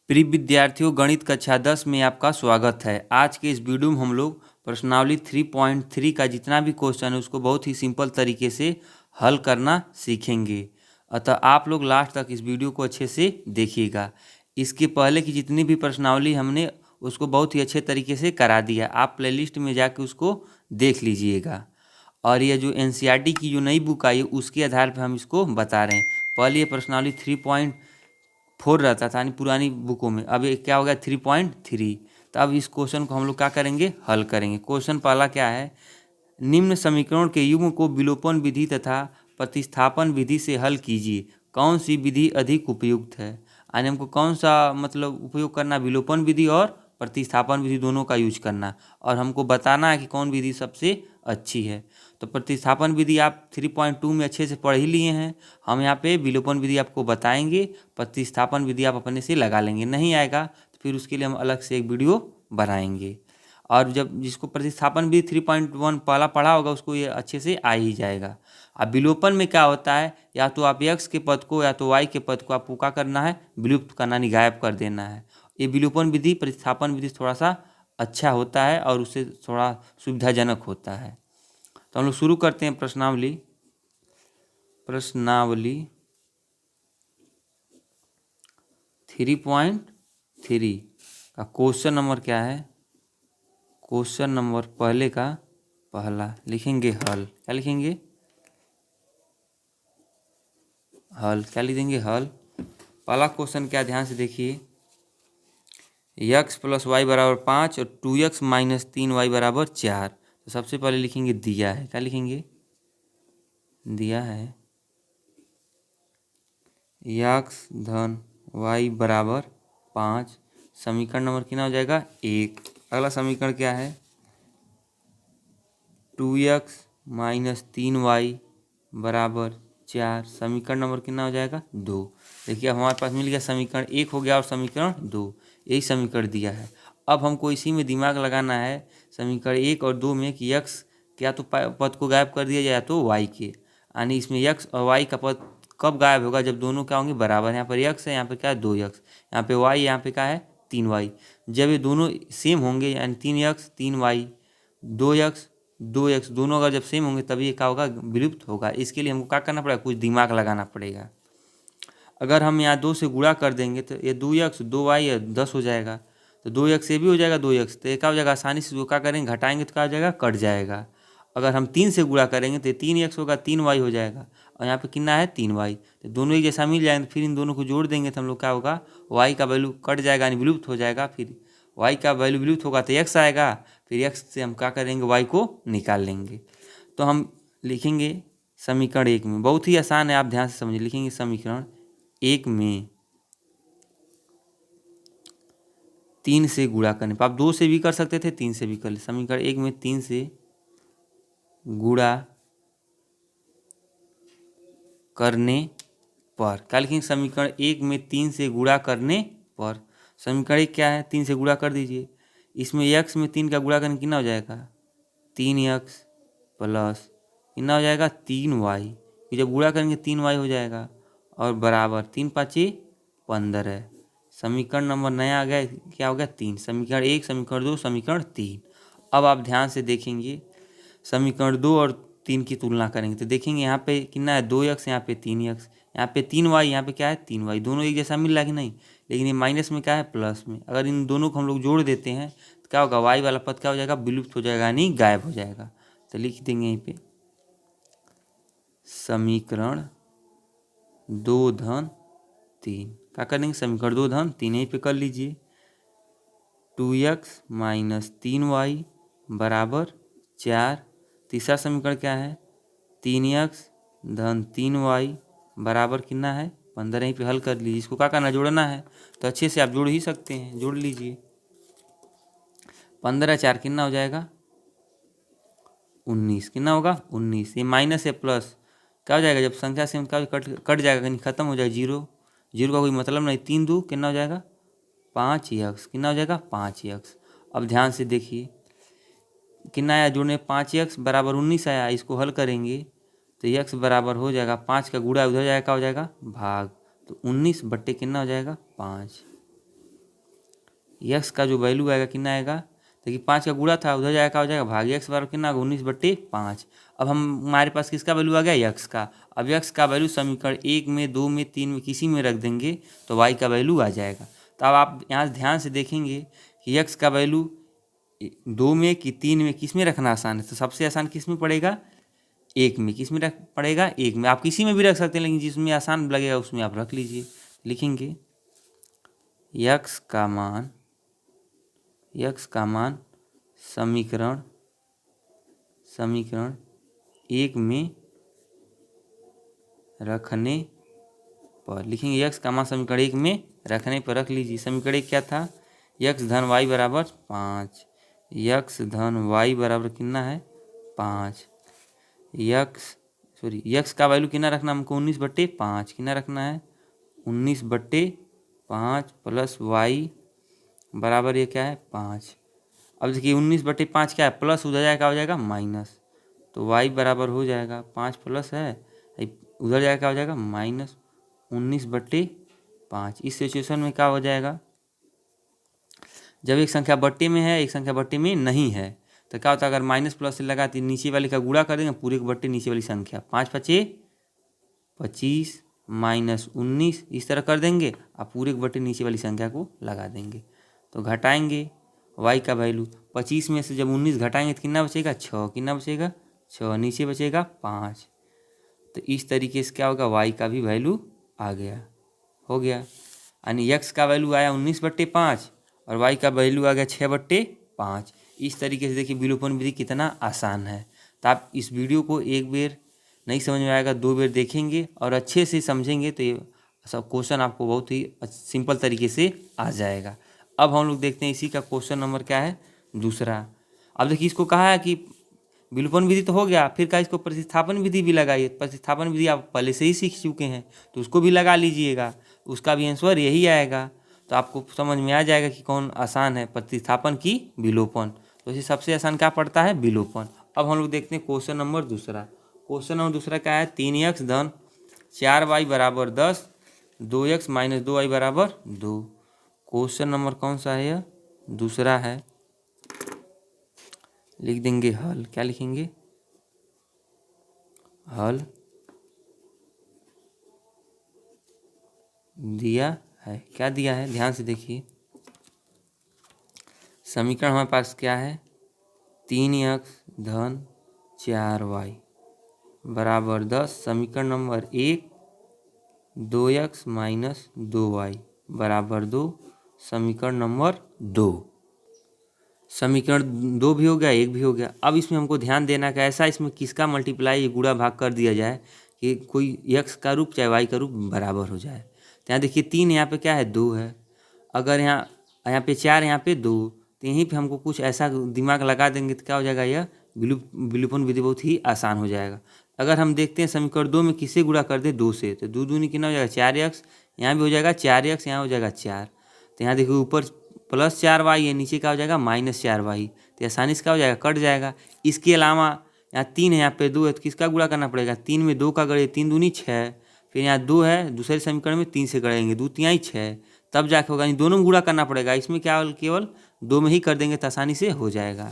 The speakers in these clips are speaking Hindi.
प्रिय विद्यार्थियों, गणित कक्षा 10 में आपका स्वागत है। आज के इस वीडियो में हम लोग प्रश्नावली 3.3 का जितना भी क्वेश्चन है उसको बहुत ही सिंपल तरीके से हल करना सीखेंगे। अतः आप लोग लास्ट तक इस वीडियो को अच्छे से देखिएगा। इसके पहले की जितनी भी प्रश्नावली हमने उसको बहुत ही अच्छे तरीके से करा दिया। आप प्लेलिस्ट में जाके उसको देख लीजिएगा। और ये जो NCERT की जो नई बुक आई है उसके आधार पर हम इसको बता रहे हैं। पहले ये प्रश्नावली 3.4 रहता था यानी पुरानी बुकों में, अब ये क्या हो गया 3.3। तो अब इस क्वेश्चन को हम लोग क्या करेंगे, हल करेंगे। क्वेश्चन पहला क्या है, निम्न समीकरण के युग्म को विलोपन विधि तथा प्रतिस्थापन विधि से हल कीजिए, कौन सी विधि अधिक उपयुक्त है। यानी हमको कौन सा मतलब उपयोग करना, विलोपन विधि और प्रतिस्थापन विधि दोनों का यूज करना, और हमको बताना है कि कौन विधि सबसे अच्छी है। तो प्रतिस्थापन विधि आप 3.2 में अच्छे से पढ़ ही लिए हैं। हम यहाँ पे विलोपन विधि आपको बताएंगे, प्रतिस्थापन विधि आप अपने से लगा लेंगे। नहीं आएगा तो फिर उसके लिए हम अलग से एक वीडियो बनाएंगे। और जब जिसको प्रतिस्थापन विधि 3.1 पहला पढ़ा होगा उसको ये अच्छे से आ ही जाएगा। अब विलोपन में क्या होता है, या तो आप x के पद को या तो y के पद को आपको क्या करना है, विलुप्त करना, यानी गायब कर देना है। ये विलोपन विधि प्रतिस्थापन विधि थोड़ा सा अच्छा होता है और उससे थोड़ा सुविधाजनक होता है। तो हम लोग शुरू करते हैं प्रश्नावली 3.3 का क्वेश्चन नंबर क्या है। क्वेश्चन नंबर पहले का पहला लिखेंगे हल। क्या लिखेंगे, हल। क्या लिखेंगे, हल। पहला क्वेश्चन क्या, ध्यान से देखिए। x + y = 5 और 2x - 3y = 4। तो सबसे पहले लिखेंगे दिया है। क्या लिखेंगे, दिया है x धन y = 5। समीकरण नंबर कितना हो जाएगा, 1। अगला समीकरण क्या है, 2x - 3y = 4। समीकरण नंबर कितना हो जाएगा, 2। देखिए अब हमारे पास मिल गया समीकरण 1 हो गया और समीकरण 2, यही समीकरण दिया है। अब हमको इसी में दिमाग लगाना है समीकरण 1 और 2 में कि x या तो पद को गायब कर दिया जाए या तो y के, यानी इसमें x और y का पद कब गायब होगा, जब दोनों क्या होंगे, बराबर। यहाँ पर x है, यहाँ पे क्या है 2x, यहाँ पे y, यहाँ पे क्या है 3y। जब ये दोनों सेम होंगे यानी 3x 3y, 2x 2x दोनों अगर जब सेम होंगे तभी ये क्या होगा, विलुप्त होगा। इसके लिए हमको क्या करना पड़ेगा, कुछ दिमाग लगाना पड़ेगा। अगर हम यहाँ 2 से गुणा कर देंगे तो ये 2x 2y 10 हो जाएगा। तो 2x से भी हो जाएगा 2x, तो ये क्या हो जाएगा, आसानी से जो क्या करेंगे घटाएंगे तो क्या हो जाएगा, कट जाएगा। अगर हम 3 से गुणा करेंगे तो 3x होगा, 3y हो जाएगा, और यहाँ पे कितना है 3y। तो दोनों एक जैसा मिल जाएंगे, फिर इन दोनों को जोड़ देंगे तो हम लोग क्या होगा, y का वैल्यू कट जाएगा यानी विलुप्त हो जाएगा। फिर y का वैल्यू विलुप्त होगा तो x आएगा, फिर x से हम क्या करेंगे, y को निकाल लेंगे। तो हम लिखेंगे समीकरण 1 में, बहुत ही आसान है, आप ध्यान से समझिए। लिखेंगे समीकरण 1 में 3 से गुणा करने पर, आप 2 से भी कर सकते थे, 3 से भी कर ले। समीकरण 1 में 3 से गुणा करने पर, क्या लिखेंगे, समीकरण 1 में 3 से गुणा करने पर। समीकरण 1 क्या है, 3 से गुणा कर दीजिए। इसमें x में 3 का गुणा करने कितना हो जाएगा, 3x प्लस कितना हो जाएगा 3y। जब गुणा करेंगे 3y हो जाएगा और बराबर 3 5 15। समीकरण नंबर नया आ गया, क्या हो गया 3। समीकरण 1, समीकरण 2, समीकरण 3। अब आप ध्यान से देखेंगे समीकरण 2 और 3 की तुलना करेंगे तो देखेंगे यहाँ पे कितना है 2x, यहाँ पे 3x, यहाँ पे 3y, यहाँ पे क्या है 3y। दोनों एक जैसा मिल रहा है कि नहीं, लेकिन ये माइनस में क्या है, प्लस में। अगर इन दोनों को हम लोग जोड़ देते हैं तो क्या होगा, y वाला पद क्या हो जाएगा, विलुप्त हो जाएगा यानी गायब हो जाएगा। तो लिख देंगे यहीं पे समीकरण 2 धन 3। क्या करेंगे, समीकरण 2 धन 3 यहीं पे कर लीजिए। 2x - 3y = 4। तीसरा समीकरण क्या है, 3x धन 3y बराबर कितना है 15। यहीं पे हल कर लीजिए। इसको क्या करना, जोड़ना है, तो अच्छे से आप जोड़ ही सकते हैं, जोड़ लीजिए। 15 4 कितना हो जाएगा 19। कितना होगा 19। ये माइनस है प्लस, क्या हो जाएगा, जब संख्या से क्या कट जाएगा, कहीं खत्म हो जाएगा, जीरो जीरो का कोई मतलब नहीं। 3 2 कितना हो जाएगा 5x, कितना हो जाएगा 5x। अब ध्यान से देखिए कितना आया जोड़ने, 5x = 19 आया। इसको हल करेंगे तो x बराबर हो जाएगा 5 का गुणा उधर जाएगा, क्या हो जाएगा भाग, तो 19 बट्टे कितना हो जाएगा 5। यक्स का जो वैल्यू आएगा कितना आएगा, देखिए 5 का गुणा था, उधर जाएगा क्या हो जाएगा भाग एक्स बराबर कितना होगा 19/5। अब हमारे पास किसका वैल्यू आ गया, यक्स का। अब यक्स का वैल्यू समीकरण 1 में 2 में 3 में किसी में रख देंगे तो वाई का वैल्यू आ जाएगा। तो अब आप यहाँ ध्यान से देखेंगे कि यक्स का वैल्यू 2 में कि 3 में किस में रखना आसान है, तो सबसे आसान किस में पड़ेगा, 1 में। किस में रख पड़ेगा, 1 में। आप किसी में भी रख सकते हैं, लेकिन जिसमें आसान लगेगा उसमें आप रख लीजिए। लिखेंगे यक्स का मान समीकरण 1 में रखने पर, लिखेंगे यक्स का मान समीकरण 1 में रखने पर रख लीजिए। समीकरण 1 क्या था, यक्स धन वाई बराबर 5, यक्स धन वाई बराबर कितना है 5। यक्स का वैल्यू कितना रखना हमको 19/5, कितना रखना है 19/5 प्लस वाई बराबर ये क्या है 5। अब देखिए 19/5 क्या है, प्लस उधर जाएगा क्या हो जाएगा माइनस, तो वाई बराबर हो जाएगा 5 प्लस है, उधर जाएगा क्या हो जाएगा माइनस 19/5। इस सिचुएशन में क्या हो जाएगा, जब एक संख्या बट्टे में है एक संख्या बट्टे में नहीं है तो क्या होता है, अगर माइनस प्लस से लगाती नीचे वाले का गुणा कर देंगे पूरे के बट्टे नीचे वाली संख्या, 5 5 25 माइनस 19 इस तरह कर देंगे, आप पूरे के बट्टे नीचे वाली संख्या को लगा देंगे। तो घटाएंगे वाई का वैल्यू, 25 में से जब 19 घटाएंगे तो कितना बचेगा 6, कितना बचेगा 6, नीचे बचेगा 5। तो इस तरीके से क्या होगा, वाई का भी वैल्यू आ गया, हो गया। यानी यक्स का वैल्यू आया 19/5 और वाई का वैल्यू आ गया 6/5। इस तरीके से देखिए विलोपन विधि कितना आसान है। तो आप इस वीडियो को एक बार नहीं समझ में आएगा 2 बार देखेंगे और अच्छे से समझेंगे तो ये सब क्वेश्चन आपको बहुत ही सिंपल तरीके से आ जाएगा। अब हम लोग देखते हैं इसी का क्वेश्चन नंबर क्या है, दूसरा। अब देखिए इसको कहा है कि विलोपन विधि तो हो गया, फिर का इसको प्रतिस्थापन विधि भी लगाइए। प्रतिस्थापन विधि आप पहले से ही सीख चुके हैं तो उसको भी लगा लीजिएगा, उसका भी आंसर यही आएगा। तो आपको समझ में आ जाएगा कि कौन आसान है, प्रतिस्थापन की विलोपन। तो इसे सबसे आसान क्या पड़ता है, विलोपन। अब हम लोग देखते हैं क्वेश्चन नंबर दूसरा। क्वेश्चन नंबर दूसरा क्या है, 3x धन 4y बराबर 10, 2x माइनस 2y बराबर 2। क्वेश्चन नंबर कौन सा है, यह दूसरा है। लिख देंगे हल, क्या लिखेंगे, हल दिया है। क्या दिया है, ध्यान से देखिए। समीकरण हमारे पास क्या है, 3x धन 4y बराबर 10। समीकरण नंबर 1 2x माइनस 2y बराबर 2। समीकरण नंबर 2, समीकरण 2 भी हो गया, 1 भी हो गया। अब इसमें हमको ध्यान देना कि ऐसा इसमें किसका मल्टीप्लाई गुणा भाग कर दिया जाए कि कोई x का रूप चाहे y का रूप बराबर हो जाए। तो यहाँ देखिए 3 यहाँ पे क्या है 2 है, अगर यहाँ पे 4 यहाँ पे 2, तो यहीं पे हमको कुछ ऐसा दिमाग लगा देंगे तो क्या हो जाएगा, यह विलोपन विधि बहुत ही आसान हो जाएगा। अगर हम देखते हैं समीकरण 2 में किससे गुणा कर दे 2 से, तो 2 दूनी कितना हो जाएगा 4x, यहाँ भी हो जाएगा 4x, यहाँ हो जाएगा 4। तो यहाँ देखिए ऊपर प्लस 4y है, नीचे क्या हो जाएगा माइनस 4y, तो आसानी से क्या हो जाएगा कट जाएगा। इसके अलावा यहाँ 3 है यहाँ पे 2 है, तो किसका गुणा करना पड़ेगा, 3 में 2 का गढ़े 3 दूनी 6, फिर यहाँ 2 है दूसरे समीकरण में 3 से गढ़ेंगे 2 3 6, तब जाके होगा। दोनों गुणा करना पड़ेगा, इसमें क्या केवल 2 में ही कर देंगे तो आसानी से हो जाएगा।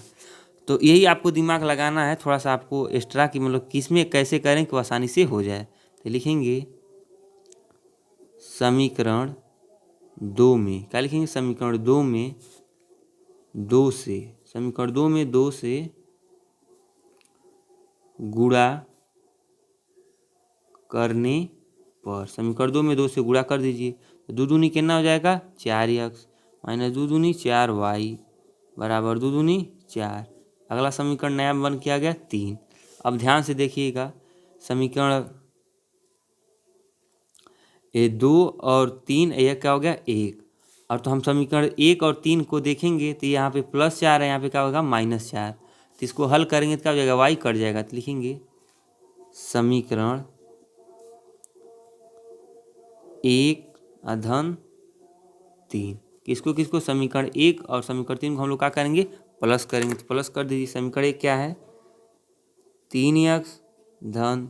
तो यही आपको दिमाग लगाना है थोड़ा सा आपको एक्स्ट्रा कि मतलब किस में कैसे करें कि आसानी से हो जाए। तो लिखेंगे समीकरण 2 में, क्या लिखेंगे समीकरण 2 में 2 से, समीकरण 2 में 2 से गुणा करने पर, समीकरण 2 में 2 से गुणा कर दीजिए तो 2 दूनी कितना हो जाएगा 4x माइनस 2 दूनी 4y बराबर 2 दूनी 4। अगला समीकरण नया बन के आ गया 3। अब ध्यान से देखिएगा समीकरण 2 और 3 यह क्या हो गया 1, और तो हम समीकरण 1 और 3 को देखेंगे तो यहाँ पे +4 है, यहाँ पे क्या होगा -4। तो इसको हल करेंगे तो क्या हो जाएगा y कट जाएगा। तो लिखेंगे समीकरण 1 धन 3, किसको किसको समीकरण 1 और समीकरण 3 को हम लोग क्या करेंगे प्लस करेंगे। तो प्लस कर दीजिए। समीकरण 1 क्या है 3x धन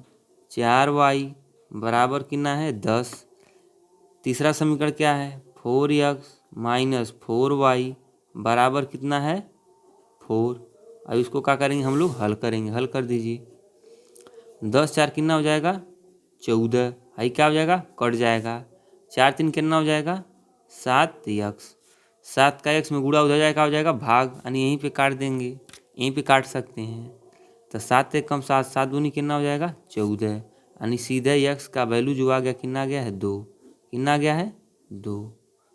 4y बराबर कितना है 10। तीसरा समीकरण क्या है 4x माइनस 4y बराबर कितना है 4। अब इसको क्या करेंगे हम लोग हल करेंगे, हल कर दीजिए। 10 4 कितना हो जाएगा 14, आई क्या हो जाएगा कट जाएगा। 4 3 कितना हो जाएगा 7x, 7 का x में गुणा उधर जाएगा हो जाएगा भाग, यानी यहीं पे काट देंगे, यहीं पे काट सकते हैं। तो 7 एक कम 7, 7 दूनी कितना हो जाएगा 14, यानी सीधे x का वैल्यू जो आ गया कितना आ गया है 2, कितना आ गया है 2।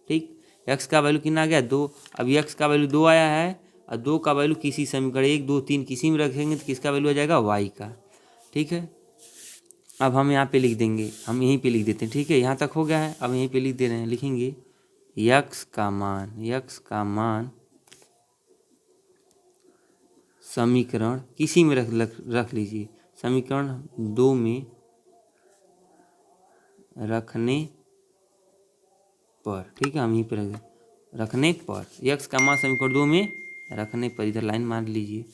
ठीक, x का वैल्यू कितना आ गया 2। अब x का वैल्यू 2 आया है और 2 का वैल्यू किसी समीकरण 1 2 3 किसी में रखेंगे तो किसका वैल्यू आ जाएगा y का। ठीक है, अब हम यहाँ पे लिख देंगे, हम यहीं पे लिख देते हैं। ठीक है, यहाँ तक हो गया है, अब यहीं पे लिख दे रहे हैं, लिखेंगे x का मान समीकरण किसी में रख लीजिए, समीकरण 2 में रखने पर। ठीक है, हम यहीं पे रखने पर x का मान समीकरण 2 में रखने पर, इधर लाइन मार लीजिए,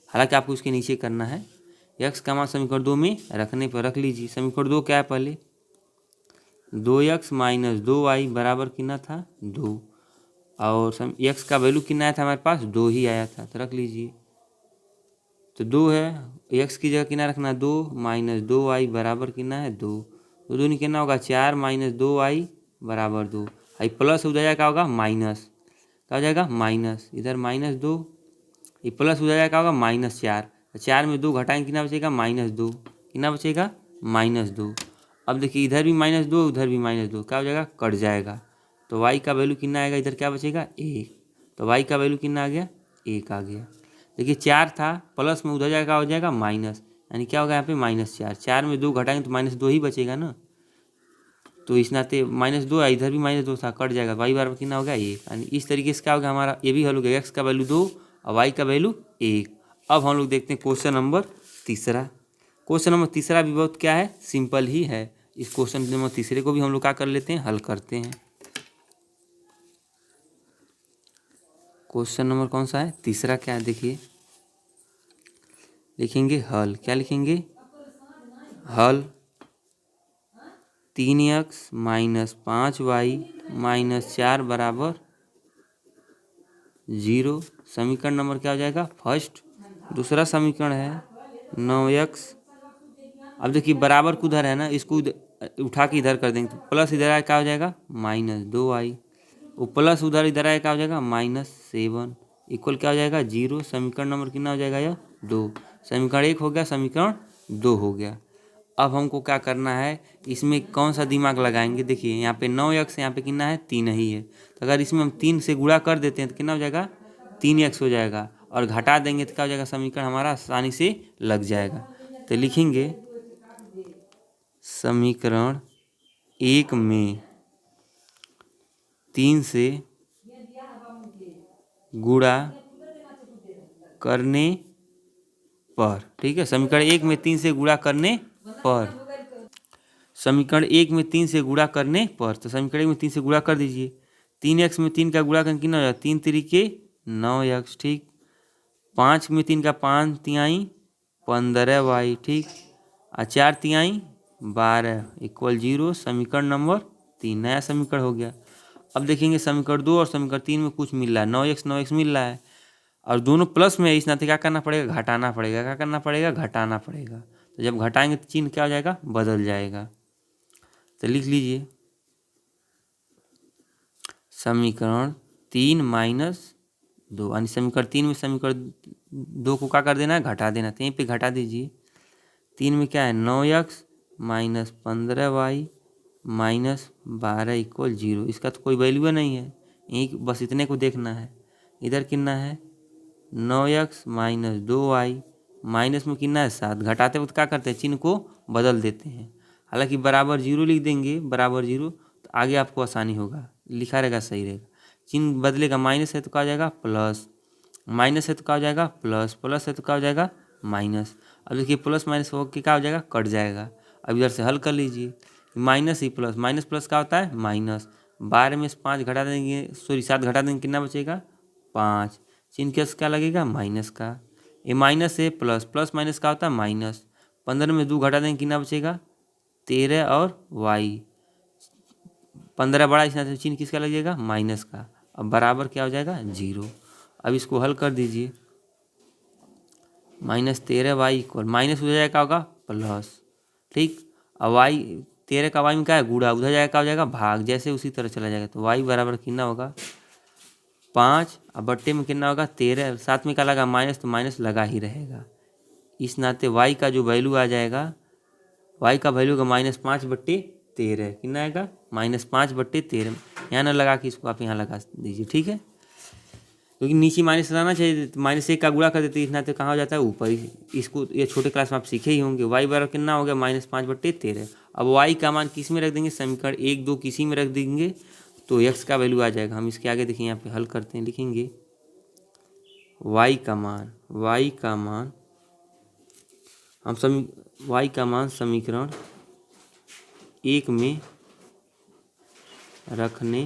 हालांकि आपको उसके नीचे करना है। x का मान समीकरण 2 में रखने पर रख लीजिए। समीकरण 2 क्या है पहले 2x माइनस 2y बराबर कितना था 2, और x का वैल्यू कितना आया था हमारे पास 2 ही आया था, तो रख लीजिए। तो 2 है, x की जगह कितना रखना 2 माइनस 2y बराबर कितना है 2, तो दूनी कितना होगा 4 माइनस 2y बराबर 2, आई प्लस उधर जाएगा क्या होगा माइनस, क्या हो जाएगा माइनस, इधर माइनस 2, ये प्लस उधर जाएगा क्या होगा माइनस 4, 4 में 2 घटाएंगे कितना बचेगा -2, कितना बचेगा -2। अब देखिए इधर भी -2 उधर भी -2, क्या हो जाएगा कट जाएगा। तो y का वैल्यू कितना आएगा, इधर क्या बचेगा 1, तो y का वैल्यू कितना आ गया 1 आ गया। देखिए 4 था प्लस में उधर जाएगा हो जाएगा माइनस, यानी क्या होगा यहाँ पे -4, 4 में 2 घटाएंगे तो -2 ही बचेगा ना, तो इस नाते -2 है, इधर भी -2 था कट जाएगा, y बराबर कितना हो गया 1, यानी इस तरीके से क्या हो गया हमारा ये भी हल हो गया, x का वैल्यू 2 और y का वैल्यू 1। अब हम लोग देखते हैं क्वेश्चन नंबर तीसरा। क्वेश्चन नंबर तीसरा भी बहुत क्या है सिंपल ही है। इस क्वेश्चन नंबर तीसरे को भी हम लोग क्या कर लेते हैं हल करते हैं। क्वेश्चन नंबर कौन सा है तीसरा, क्या है देखिए, लिखेंगे हल, क्या लिखेंगे हल 3x माइनस 5y माइनस 4 बराबर 0। समीकरण नंबर क्या हो जाएगा फर्स्ट। दूसरा समीकरण है 9x, अब देखिए बराबर को उधर है ना, इसको उठा के इधर कर देंगे तो प्लस इधर आया क्या हो जाएगा -2y, वो प्लस उधर इधर आया क्या हो जाएगा -7 इक्वल क्या हो जाएगा 0। समीकरण नंबर कितना हो जाएगा यह 2। समीकरण 1 हो गया, समीकरण 2 हो गया। अब हमको क्या करना है, इसमें कौन सा दिमाग लगाएंगे, देखिए यहाँ पे 9x यहाँ पे कितना है 3 ही है, तो अगर इसमें हम 3 से गुणा कर देते हैं तो कितना हो जाएगा 3x हो जाएगा, और घटा देंगे तो क्या हो जाएगा समीकरण हमारा आसानी से लग जाएगा। तो लिखेंगे समीकरण 1 में 3 से गुणा करने पर, ठीक है, समीकरण 1 में 3 से गुणा करने पर, समीकरण 1 में 3 से गुणा करने पर, तो समीकरण 1 में 3 से गुणा कर दीजिए। 3x में 3 का गुणा करके कितना हो जाएगा 3 3 9x, ठीक। 5 में 3 का 5 तिहाई 15y, ठीक, और 4 तिहाई 12 इक्वल 0। समीकरण नंबर 3 नया समीकरण हो गया। अब देखेंगे समीकरण 2 और समीकरण 3 में कुछ मिल रहा है, 9x मिल रहा है और दोनों प्लस में है, इस नाते क्या करना पड़ेगा घटाना पड़ेगा, क्या करना पड़ेगा घटाना पड़ेगा। तो जब घटाएंगे तो चिन्ह क्या हो जाएगा बदल जाएगा। तो लिख लीजिए समीकरण 3 - 2, यानी समीकरण 3 में समीकरण 2 को क्या कर देना है घटा देना, तो यहीं पे घटा दीजिए। 3 में क्या है 9x minus 15y minus 12 equal 0, इसका तो कोई वैल्यू नहीं है, यहीं बस इतने को देखना है। इधर कितना है 9x माइनस 2y माइनस में कितना है 7, घटाते वक्त क्या करते हैं चिन्ह को बदल देते हैं, हालांकि बराबर 0 लिख देंगे, बराबर 0, तो आगे आपको आसानी होगा, लिखा रहेगा सही रहेगा। चिन्ह बदलेगा, माइनस है तो क्या हो जाएगा प्लस, माइनस है तो क्या हो जाएगा प्लस, प्लस है तो क्या हो जाएगा माइनस। अब देखिए प्लस माइनस हो के क्या हो जाएगा कट जाएगा। अब इधर से हल कर लीजिए, माइनस ही प्लस, माइनस प्लस क्या होता है माइनस। 12 में से 5 घटा देंगे, सॉरी 7 घटा देंगे कितना बचेगा 5, चिन्ह क्या लगेगा माइनस का। ये माइनस है प्लस, प्लस माइनस का होता है माइनस। 15 में 2 घटा देंगे कितना बचेगा 13 और y, 15 बड़ा, इस चिन्ह किसका लगेगा माइनस का। अब बराबर क्या हो जाएगा 0। अब इसको हल कर दीजिए, -13y इक्वल माइनस उधर जाएगा क्या होगा प्लस, ठीक। अब y 13 का y में क्या है गुणा, उधर जाएगा क्या हो जाएगा भाग, जैसे उसी तरह चला जाएगा। तो y बराबर कितना होगा 5, अब बट्टे में कितना होगा 13, साथ में क्या लगा माइनस, तो माइनस लगा ही रहेगा। इस नाते y का जो वैल्यू आ जाएगा, y का वैल्यू होगा -5/13, कितना आएगा -5/13। यहाँ ना लगा कि इसको आप यहाँ लगा दीजिए, ठीक है, क्योंकि नीचे माइनस लाना चाहिए, तो -1 का गुणा कर देते इतना, तो कहाँ हो जाता है ऊपर। इसको ये छोटे क्लास में आप सीखे ही होंगे। y बराबर कितना हो गया -5/13। अब y का मान किस में रख देंगे, समीकरण 1 2 किसी में रख देंगे तो x का वैल्यू आ जाएगा। हम इसके आगे देखिए यहाँ पे हल करते हैं, लिखेंगे y का मान हम y का मान समीकरण 1 में रखने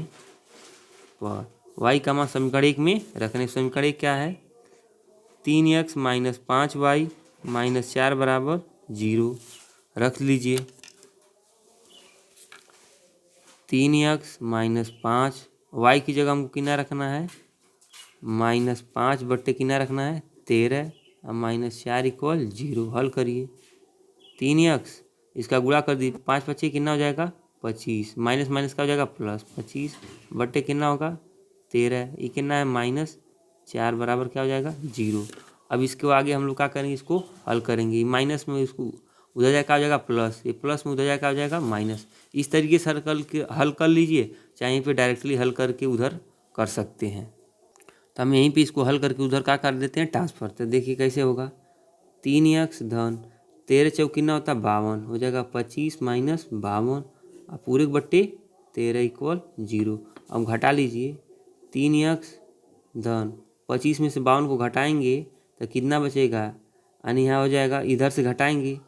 पर, y का मान समीकरण 1 में रखने, समीकरण 1 क्या है 3x - 5y - 4 बराबर 0 रख लीजिए। 3x - 5, y की जगह हमको कितना रखना है -5 बट्टे कितना रखना है 13, अब -4 इक्वल 0। हल करिए, 3x इसका गुणा कर दी, 5 25 कितना हो जाएगा 25, माइनस माइनस का हो जाएगा प्लस, 25 बट्टे कितना होगा 13, ये कितना है -4 बराबर क्या हो जाएगा 0। अब इसके आगे हम लोग क्या करेंगे, इसको हल करेंगे। माइनस में इसको उधर जाए क्या हो जाएगा प्लस, ये प्लस में उधर जाए क्या हो जाएगा माइनस। इस तरीके से हल कर लीजिए, चाहे यहीं पे डायरेक्टली हल करके उधर कर सकते हैं। तो हम यहीं पे इसको हल करके उधर क्या कर देते हैं ट्रांसफर। तो देखिए कैसे होगा, 3x धन 13 चौक कितना होता है 52, हो जाएगा 25 - 52 और पूरे बट्टे 13 इक्वल 0। अब घटा लीजिए, 3x धन 25 में से 52 को घटाएंगे तो कितना बचेगा, यानी यहाँ हो जाएगा इधर से घटाएंगे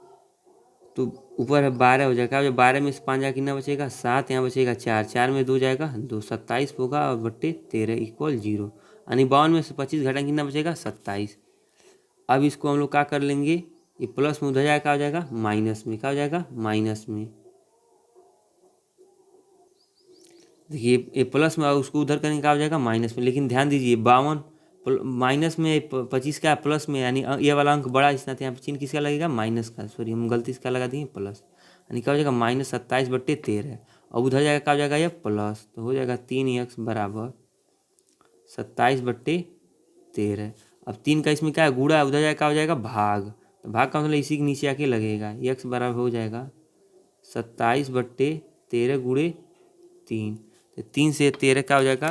तो ऊपर है 12 हो जाएगा, 12 में से 5 जाएगा कितना बचेगा 7, यहाँ बचेगा 4, 4 में 2 जाएगा 2, 27 होगा और बट्टे 13 इक्वल 0, यानी 52 में से 25 घटाएंगे कितना बचेगा 27। अब इसको हम लोग क्या कर लेंगे, ये प्लस में उधर जाएगा क्या हो जाएगा माइनस में, क्या हो जाएगा माइनस में। देखिए ये प्लस में उसको उधर करेंगे क्या हो जाएगा माइनस में, लेकिन ध्यान दीजिए 52 माइनस में 25 का प्लस में, यानी ये वाला अंक बड़ा, इस नाते यहाँ पे चिन्ह किसका लगेगा माइनस का, सॉरी हम गलती से क्या लगा दिए प्लस, यानी क्या हो जाएगा -27/13। अब उधर जाएगा क्या हो जाएगा ये प्लस, तो हो जाएगा 3x बराबर 27/13। अब 3 का इसमें क्या है गुणा, उधर जाएगा क्या हो जाएगा भाग, तो भाग का मतलब इसी के नीचे आके लगेगा, x बराबर हो जाएगा 27/13 गुणे 3। तो 3 से 13 क्या हो जाएगा,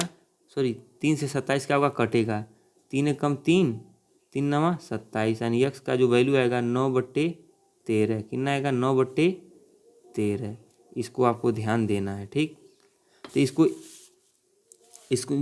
सॉरी 3 से 27 क्या होगा कटेगा, 3 कम 3, 3 9 27, यानी x का जो वैल्यू आएगा 9/13, कितना आएगा 9/13। इसको आपको ध्यान देना है, ठीक। तो इसको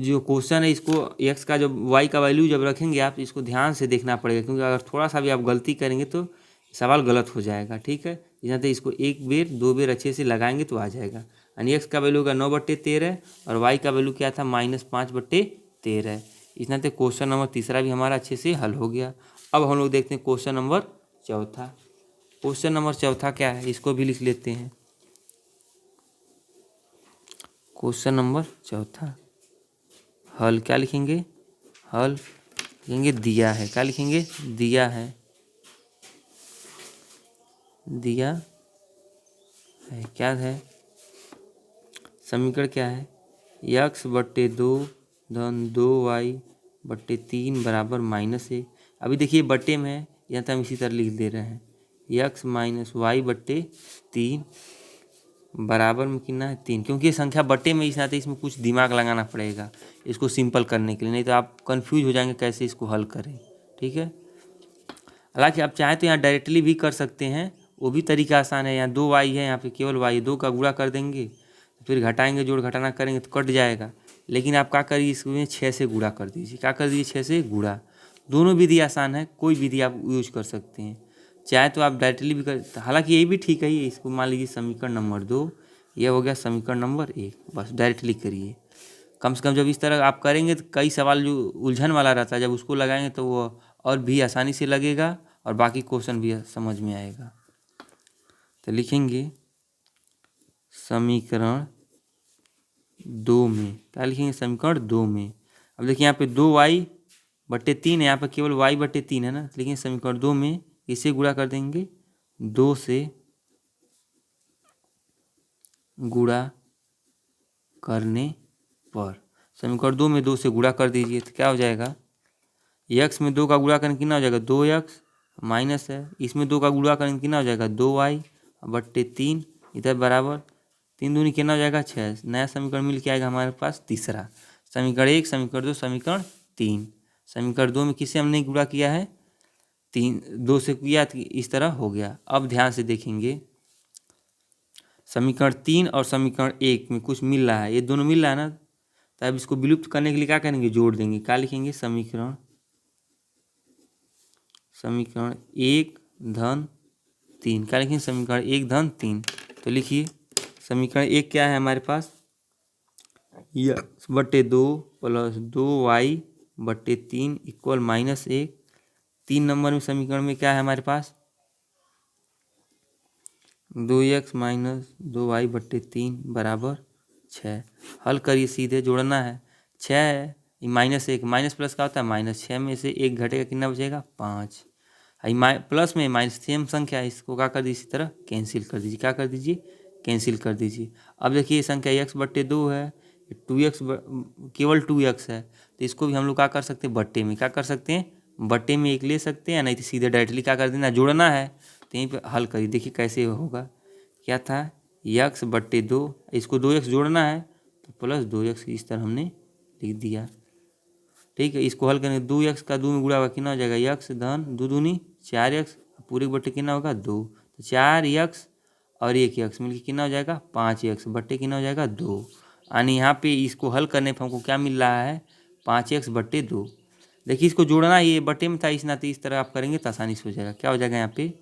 जो क्वेश्चन है, इसको x का जब y का वैल्यू जब रखेंगे आप, इसको ध्यान से देखना पड़ेगा, क्योंकि अगर थोड़ा सा भी आप गलती करेंगे तो सवाल गलत हो जाएगा, ठीक है। यहाँ तो इसको 1 बेर 2 बेर अच्छे से लगाएंगे तो आ जाएगा, यानी x का वैल्यू होगा 9/13 और y का वैल्यू क्या था -5/13। इस नाते क्वेश्चन नंबर तीसरा भी हमारा अच्छे से हल हो गया। अब हम लोग देखते हैं क्वेश्चन नंबर चौथा। क्वेश्चन नंबर चौथा क्या है, इसको भी लिख लेते हैं। क्वेश्चन नंबर चौथा हल क्या लिखेंगे, हल लिखेंगे दिया है, क्या लिखेंगे दिया है, दिया है क्या है, समीकरण क्या है x/2 धन 2y/3 बराबर -1। अभी देखिए बट्टे में है, यहाँ तो हम इसी तरह लिख दे रहे हैं, x - y/3 बराबर में कितना है 3, क्योंकि ये संख्या बट्टे में, इस नाते इसमें कुछ दिमाग लगाना पड़ेगा इसको सिंपल करने के लिए, नहीं तो आप कंफ्यूज हो जाएंगे कैसे इसको हल करें, ठीक है। हालांकि आप चाहें तो यहाँ डायरेक्टली भी कर सकते हैं, वो भी तरीका आसान है। यहाँ 2y है, यहाँ पे केवल y, 2 का गुणा कर देंगे, फिर घटाएंगे जोड़ घटाना करेंगे तो कट जाएगा। लेकिन आप क्या करिए, इसमें 6 से गुणा कर दीजिए, क्या कर दीजिए 6 से गुणा। दोनों विधि आसान है, कोई विधि आप यूज कर सकते हैं, चाहे तो आप डायरेक्टली भी कर, हालांकि ये भी ठीक है। इसको मान लीजिए समीकरण नंबर 2, ये हो गया समीकरण नंबर 1, बस डायरेक्टली करिए। कम से कम जब इस तरह आप करेंगे तो कई सवाल जो उलझन वाला रहता है, जब उसको लगाएंगे तो वो और भी आसानी से लगेगा और बाकी क्वेश्चन भी समझ में आएगा। तो लिखेंगे समीकरण 2 में, क्या लिखेंगे समीकरण 2 में। अब देखिए यहाँ पे 2y/3 है, यहाँ पे केवल y/3 है ना, तो लिखेंगे समीकरण 2 में इसे गुणा कर देंगे 2 से गुणा करने पर। समीकरण 2 में 2 से गुणा कर दीजिए तो क्या हो जाएगा, x में 2 का गुणा करेंगे कितना हो जाएगा 2x माइनस है, इसमें 2 का गुणा करेंगे कितना हो जाएगा 2y/3, इधर बराबर 3 दूनी कितना हो जाएगा 6। नया समीकरण मिल के आएगा हमारे पास तीसरा। समीकरण 1, समीकरण 2, समीकरण 3। समीकरण 2 में किससे हमने गुणा किया है 2 से किया तो इस तरह हो गया। अब ध्यान से देखेंगे समीकरण 3 और समीकरण 1 में कुछ मिल रहा है, ये दोनों मिल रहा है ना, तो अब इसको विलुप्त करने के लिए क्या करेंगे जोड़ देंगे। क्या लिखेंगे समीकरण 1 धन 3, क्या लिखेंगे समीकरण 1 धन 3। तो लिखिए समीकरण 1 क्या है हमारे पास x/2 plus 2y/3 equal -1। 3 number में समीकरण में क्या है हमारे पास 2x माइनस 2y/3 बराबर 6। हल करिए, सीधे जोड़ना है 6 है -1, माइनस प्लस का होता है माइनस, 6 में से 1 घटेगा कितना बचेगा 5। प्लस में माइनस सेम संख्या है, इसको क्या कर दीजिए इसी तरह कैंसिल कर दीजिए, क्या कर दीजिए कैंसिल कर दीजिए। अब देखिए ये संख्या x/2 है, 2x केवल 2x है, तो इसको भी हम लोग क्या कर सकते हैं बट्टे में, क्या कर सकते हैं बट्टे में 1 ले सकते हैं, नहीं तो सीधे डायरेक्टली क्या कर देना जोड़ना है। तो यहीं पे हल करिए, देखिए कैसे होगा। क्या था x/2, इसको 2x जोड़ना है तो प्लस 2x इस तरह हमने लिख दिया। ठीक है, इसको हल करेंगे 2x का 2 में गुणा होगा कितना हो जाएगा x धन 2 दूनी 4x, पूरे बट्टे कितना होगा 2, तो 4x और 1x मिलकर कितना हो जाएगा 5x बट्टे कितना हो जाएगा 2। यानी यहाँ पे इसको हल करने पर हमको क्या मिल रहा है 5x/2। देखिए इसको जोड़ना ये बट्टे में था, इस नाते इस तरह आप करेंगे तो आसानी से हो जाएगा। क्या हो जाएगा यहाँ पे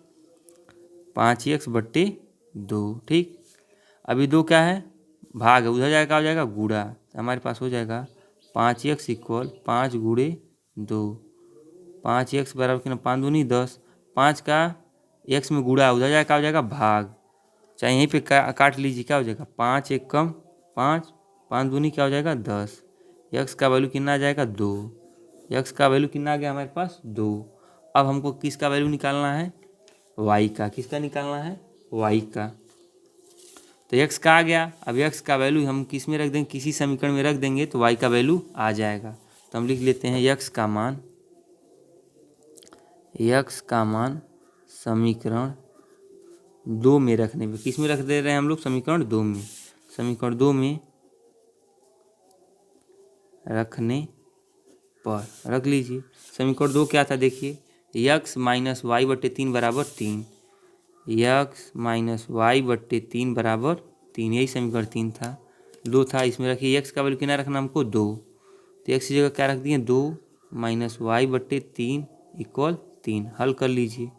5x/2। ठीक, अभी 2 क्या है भाग है, उधर जाएगा क्या हो जाएगा गुणा, तो हमारे पास हो जाएगा 5x इक्वल 5 गुणे 2। 5x बराबर कितना 5 दूनी 10, 5 का x में गुणा उधर जाएगा क्या हो जाएगा भाग, चाहे यहीं पे काट लीजिए क्या हो जाएगा 5 1 कम 5, 5 दूनी क्या हो जाएगा 10। x का वैल्यू कितना आ जाएगा 2, x का वैल्यू कितना आ गया हमारे पास 2। अब हमको किसका वैल्यू निकालना है y का, किसका निकालना है y का। तो x का आ गया, अब x का वैल्यू हम किस में रख देंगे किसी समीकरण में रख देंगे तो y का वैल्यू आ जाएगा। तो हम लिख लेते हैं x का मान समीकरण 2 में रखने पे, किस में रख दे रहे हैं हम लोग समीकरण 2 में, समीकरण 2 में रखने पर रख लीजिए। समीकरण 2 क्या था देखिए x माइनस y/3 बराबर 3, x माइनस y/3 बराबर 3, यही समीकरण 3 था। 2 था, इसमें रखिए x का वैल्यू कितना रखना हमको 2, तो x की जगह क्या रख दिए 2 माइनस y/3 इक्वल 3। हल कर लीजिए।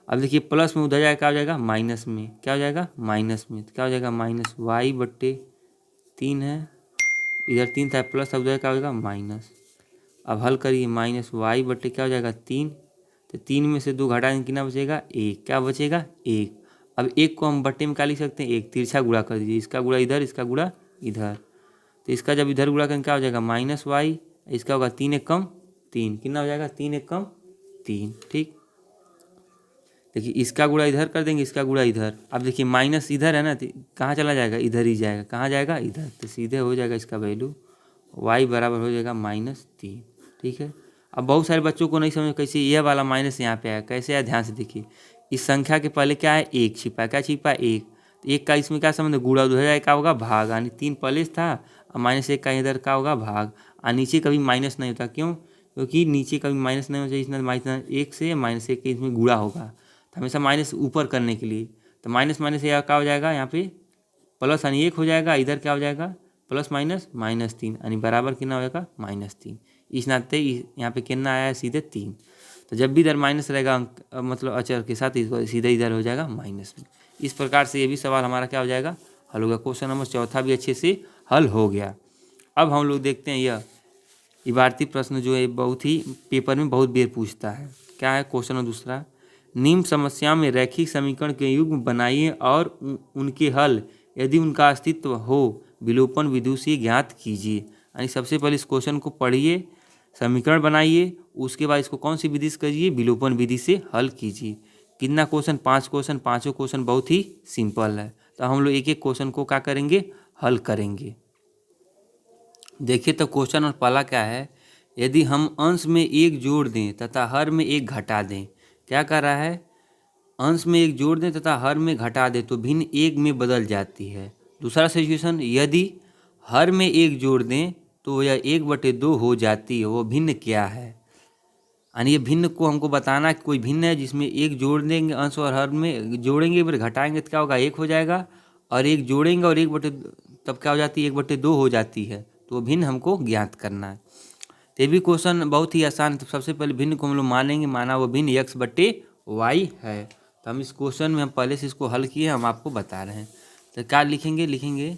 अब देखिए प्लस में उधर जाएगा क्या हो जाएगा माइनस में, क्या हो जाएगा माइनस में, तो क्या हो जाएगा माइनस y/3 है, इधर 3 था प्लस, अब उधर क्या हो जाएगा माइनस। अब हल करिए माइनस y/, क्या हो जाएगा 3, तो 3 में से 2 घटा देंगे कितना बचेगा 1, क्या बचेगा 1। अब 1 को हम बट्टे में क्या लिख सकते हैं 1, तिरछा गुणा कर दीजिए, इसका गुणा इधर इसका गुणा इधर, तो इसका जब इधर गुणा करेंगे क्या हो जाएगा -y, इसका होगा 3 1 कम 3, कितना हो जाएगा 3 1 कम 3। ठीक, देखिए इसका गुणा इधर कर देंगे, इसका गुणा इधर। अब देखिए माइनस इधर है ना, तो कहाँ चला जाएगा इधर ही जाएगा, कहाँ जाएगा इधर, तो सीधे हो जाएगा इसका वैल्यू y बराबर हो जाएगा -3। ठीक है, अब बहुत सारे बच्चों को नहीं समझ कैसे यह वाला माइनस यहाँ पे आया, कैसे आया ध्यान से देखिए। इस संख्या के पहले क्या है 1 छिपा है, क्या छिपा 1, तो 1 का इसमें क्या संबंध है गुणा, उधर जाएगा क्या होगा भाग, यानी 3 पहले था और -1 का इधर क्या होगा भाग। और नीचे कभी माइनस नहीं होता, क्यों, क्योंकि नीचे कभी माइनस नहीं होता, इसमें -1 से -1 के इसमें गुणा होगा, तो हमेशा माइनस ऊपर करने के लिए, तो माइनस माइनस यह क्या हो जाएगा यहाँ पे प्लस, यानी 1 हो जाएगा, इधर क्या हो जाएगा प्लस माइनस -3, यानी बराबर कितना हो जाएगा -3। इस नाते यहाँ पे कितना आया है सीधे 3, तो जब भी इधर माइनस रहेगा मतलब अचर के साथ, इसको सीधे इधर हो जाएगा माइनस में। इस प्रकार से ये भी सवाल हमारा क्या हो जाएगा हल होगा। क्वेश्चन नंबर 4 भी अच्छे से हल हो गया। अब हम लोग देखते हैं यह इबारती प्रश्न जो है बहुत ही पेपर में बहुत बेर पूछता है। क्या है क्वेश्चन नंबर दूसरा, निम्न समस्या में रैखिक समीकरण के युग्म बनाइए और उनके हल यदि उनका अस्तित्व हो विलोपन विधि से ज्ञात कीजिए। यानी सबसे पहले इस क्वेश्चन को पढ़िए, समीकरण बनाइए, उसके बाद इसको कौन सी विधि से करिए, विलोपन विधि से हल कीजिए। कितना क्वेश्चन, 5 क्वेश्चन, पाँचों क्वेश्चन बहुत ही सिंपल है। तो हम लोग एक एक क्वेश्चन को क्या करेंगे, हल करेंगे। देखिए तो क्वेश्चन और पहला क्या है, यदि हम अंश में एक जोड़ दें तथा हर में एक घटा दें। क्या कर रहा है, अंश में एक जोड़ दें तथा हर में घटा दें तो भिन्न एक में बदल जाती है। दूसरा सिचुएशन, यदि हर में एक जोड़ दें तो यह 1/2 हो जाती है, वो भिन्न क्या है। यानी ये भिन्न को हमको बताना है, कोई भिन्न है जिसमें एक जोड़ देंगे अंश और हर में जोड़ेंगे, फिर घटाएंगे तो क्या होगा, 1 हो जाएगा, और एक जोड़ेंगे और 1/, तब क्या हो जाती है, 1/2 हो जाती है। तो वो भिन्न हमको ज्ञात करना है। तो ये भी क्वेश्चन बहुत ही आसान। तो सबसे पहले भिन्न को हम लोग मानेंगे, माना वो भिन्न x/y है। तो हम इस क्वेश्चन में हम पहले से इसको हल किए, हम आपको बता रहे हैं। तो क्या लिखेंगे,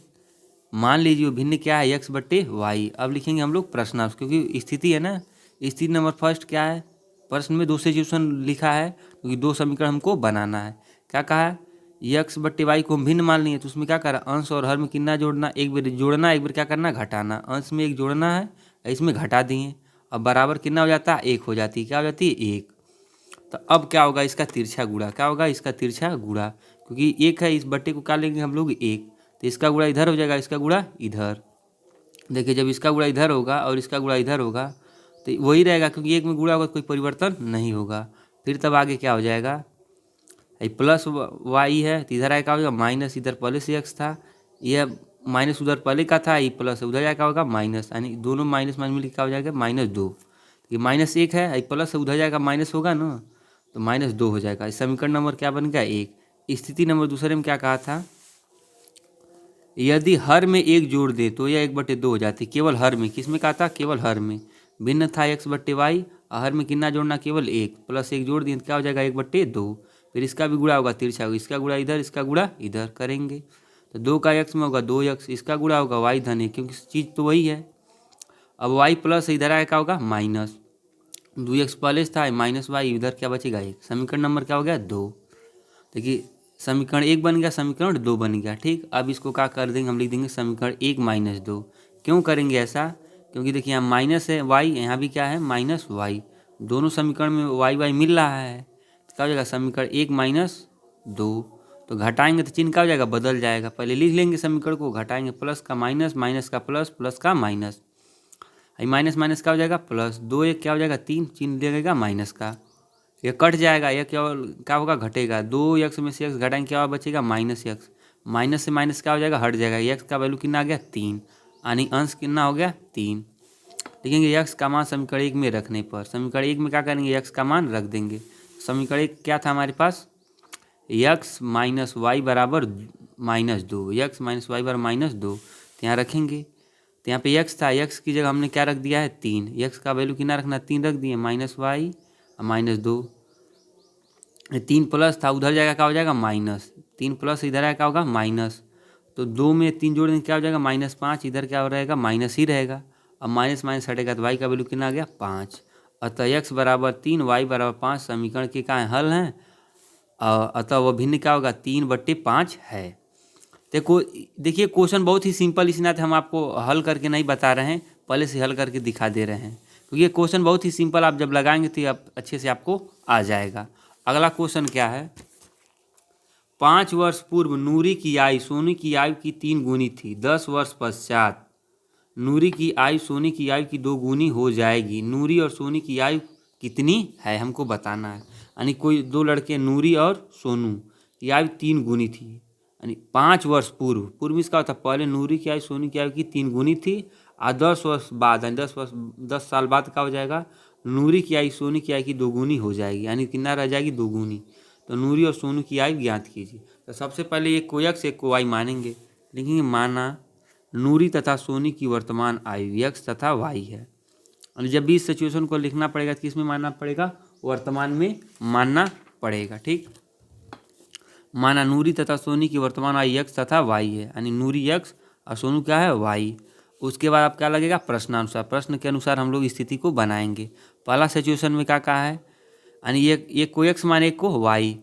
मान लीजिए वो भिन्न क्या है, x/y। अब लिखेंगे हम लोग प्रश्नांश, क्योंकि स्थिति है ना, स्थिति नंबर फर्स्ट क्या है, प्रश्न में 2 सिचुएशन लिखा है, क्योंकि 2 समीकरण हमको बनाना है। क्या कहा है, x/y को हम भिन्न मान लिए, तो उसमें क्या करा, अंश और हर में कितना जोड़ना, एक बार जोड़ना, एक बार क्या करना, घटाना। अंश में एक जोड़ना है, इसमें घटा दिए, अब बराबर कितना हो जाता है, 1 हो जाती है। क्या हो जाती है, 1। तो अब क्या होगा, इसका तिरछा गुणा। क्या होगा, इसका तिरछा गुणा, क्योंकि 1 है, इस बट्टे को क्या लेंगे हम लोग, 1। तो इसका गुणा इधर हो जाएगा, इसका गुणा इधर। देखिए जब इसका गुणा इधर होगा और इसका गुणा इधर होगा तो वही रहेगा, क्योंकि एक में गुणा होगा तो कोई परिवर्तन नहीं होगा। फिर तब आगे क्या हो जाएगा, प्लस वाई है, तो इधर आए क्या हो जाएगा, माइनस, इधर पहले से एक्स था, यह माइनस उधर पहले का था, ये प्लस उधर जाएगा होगा माइनस, यानी दोनों माइनस माइनस मिलकर क्या हो जाएगा, -2। ये -1 है, प्लस उधर जाएगा माइनस होगा ना, तो -2 हो जाएगा। इस समीकरण नंबर क्या बन गया, 1। स्थिति नंबर दूसरे में क्या कहा था, यदि हर में एक जोड़ दे तो यह 1/2 हो जाती, केवल हर में। किस में कहा था, केवल हर में। भिन्न था x/y, हर में कितना जोड़ना, केवल 1, प्लस 1 जोड़ दिए तो क्या हो जाएगा, 1/2। फिर इसका भी गुणा होगा, तिरछा होगा, इसका गुणा इधर, इसका गुणा इधर करेंगे, तो 2 का x में होगा 2x, इसका गुणा होगा y धन 1, क्योंकि चीज़ तो वही है। अब y प्लस इधर आया क्या होगा, माइनस, 2x पहले था, -y, इधर क्या बचेगा, 1। समीकरण नंबर क्या हो गया, 2। देखिए समीकरण 1 बन गया, समीकरण 2 बन गया। ठीक, अब इसको क्या कर देंगे, हम लिख देंगे समीकरण 1 - 2। क्यों करेंगे ऐसा, क्योंकि देखिए यहाँ माइनस है y, यहाँ भी क्या है, -y, दोनों समीकरण में y मिल रहा है, तो क्या हो जाएगा, समीकरण 1 - 2। तो घटाएंगे तो चिन्ह क्या हो जाएगा, बदल जाएगा। पहले लिख लेंगे समीकरण को, घटाएंगे, प्लस का माइनस, माइनस का प्लस, प्लस का माइनस, माइनस माइनस क्या हो जाएगा, प्लस, 2 1 क्या हो जाएगा, 3, चिन्ह लगेगा माइनस का, ये कट जाएगा, यह क्या होगा, घटेगा। 2x में से x घटाएंगे क्या बचेगा, -x, माइनस से माइनस क्या हो जाएगा, हट जाएगा। x का वैल्यू कितना आ गया, 3, यानी अंश कितना हो गया, 3। लिखेंगे x का मान समीकरण 1 में रखने पर, समीकरण 1 में क्या करेंगे, x का मान रख देंगे। समीकरण 1 क्या था हमारे पास, x - y बराबर -2, x - y बराबर -2, तो यहाँ रखेंगे। तो यहाँ पे x था, x की जगह हमने क्या रख दिया है, 3। x का वैल्यू कितना रखना, 3 रख दिए, -y -2। 3 प्लस था, उधर जाएगा क्या हो जाएगा, माइनस, 3 प्लस इधर आया क्या होगा, माइनस, तो 2 में 3 जोड़ देंगे क्या हो जाएगा, -5, इधर क्या हो रहेगा, माइनस ही रहेगा। अब माइनस माइनस हटेगा तो y का वैल्यू कितना आ गया, 5। अतः x बराबर 3, y बराबर 5 समीकरण के क्या हल हैं, अतः वह भिन्न क्या होगा, 3/5 है। देखिए क्वेश्चन बहुत ही सिंपल, इस नाते हम आपको हल करके नहीं बता रहे हैं, पहले से हल करके दिखा दे रहे हैं, क्योंकि ये क्वेश्चन बहुत ही सिंपल, आप जब लगाएंगे तो ये अच्छे से आपको आ जाएगा। अगला क्वेश्चन क्या है, 5 वर्ष पूर्व नूरी की आयु सोनी की आयु की 3 गुनी थी। 10 वर्ष पश्चात नूरी की आयु सोनी की आयु की 2 गुनी हो जाएगी। नूरी और सोनी की आयु कितनी है, हमको बताना है। यानी कोई 2 लड़के, नूरी और सोनू की आयु 3 गुनी थी, यानी 5 वर्ष पूर्व, पूर्व इसका होता पहले नूरी की आयु सोनी की आयु की 3 गुनी थी, और 10 वर्ष बाद, यानी 10 साल बाद क्या हो जाएगा, नूरी की आयु सोनी की आयु की 2 गुनी हो जाएगी, यानी कितना रह जाएगी, 2 गुनी। तो नूरी और सोनू की आयु ज्ञात कीजिए। तो सबसे पहले एक को x एक को y मानेंगे, लिखेंगे माना नूरी तथा सोनी की वर्तमान आयु x तथा y है। और जब भी इस सिचुएशन को लिखना पड़ेगा तो किस में मानना पड़ेगा, वर्तमान में मानना पड़ेगा। ठीक, माना नूरी तथा सोनी की वर्तमान आयु x तथा y है, यानी नूरी x और सोनू क्या है, y। उसके बाद आप क्या लगेगा, प्रश्नानुसार, प्रश्न के अनुसार हम लोग स्थिति को बनाएंगे। पहला सिचुएशन में क्या कहा है, यानी एक को x माने एक को y।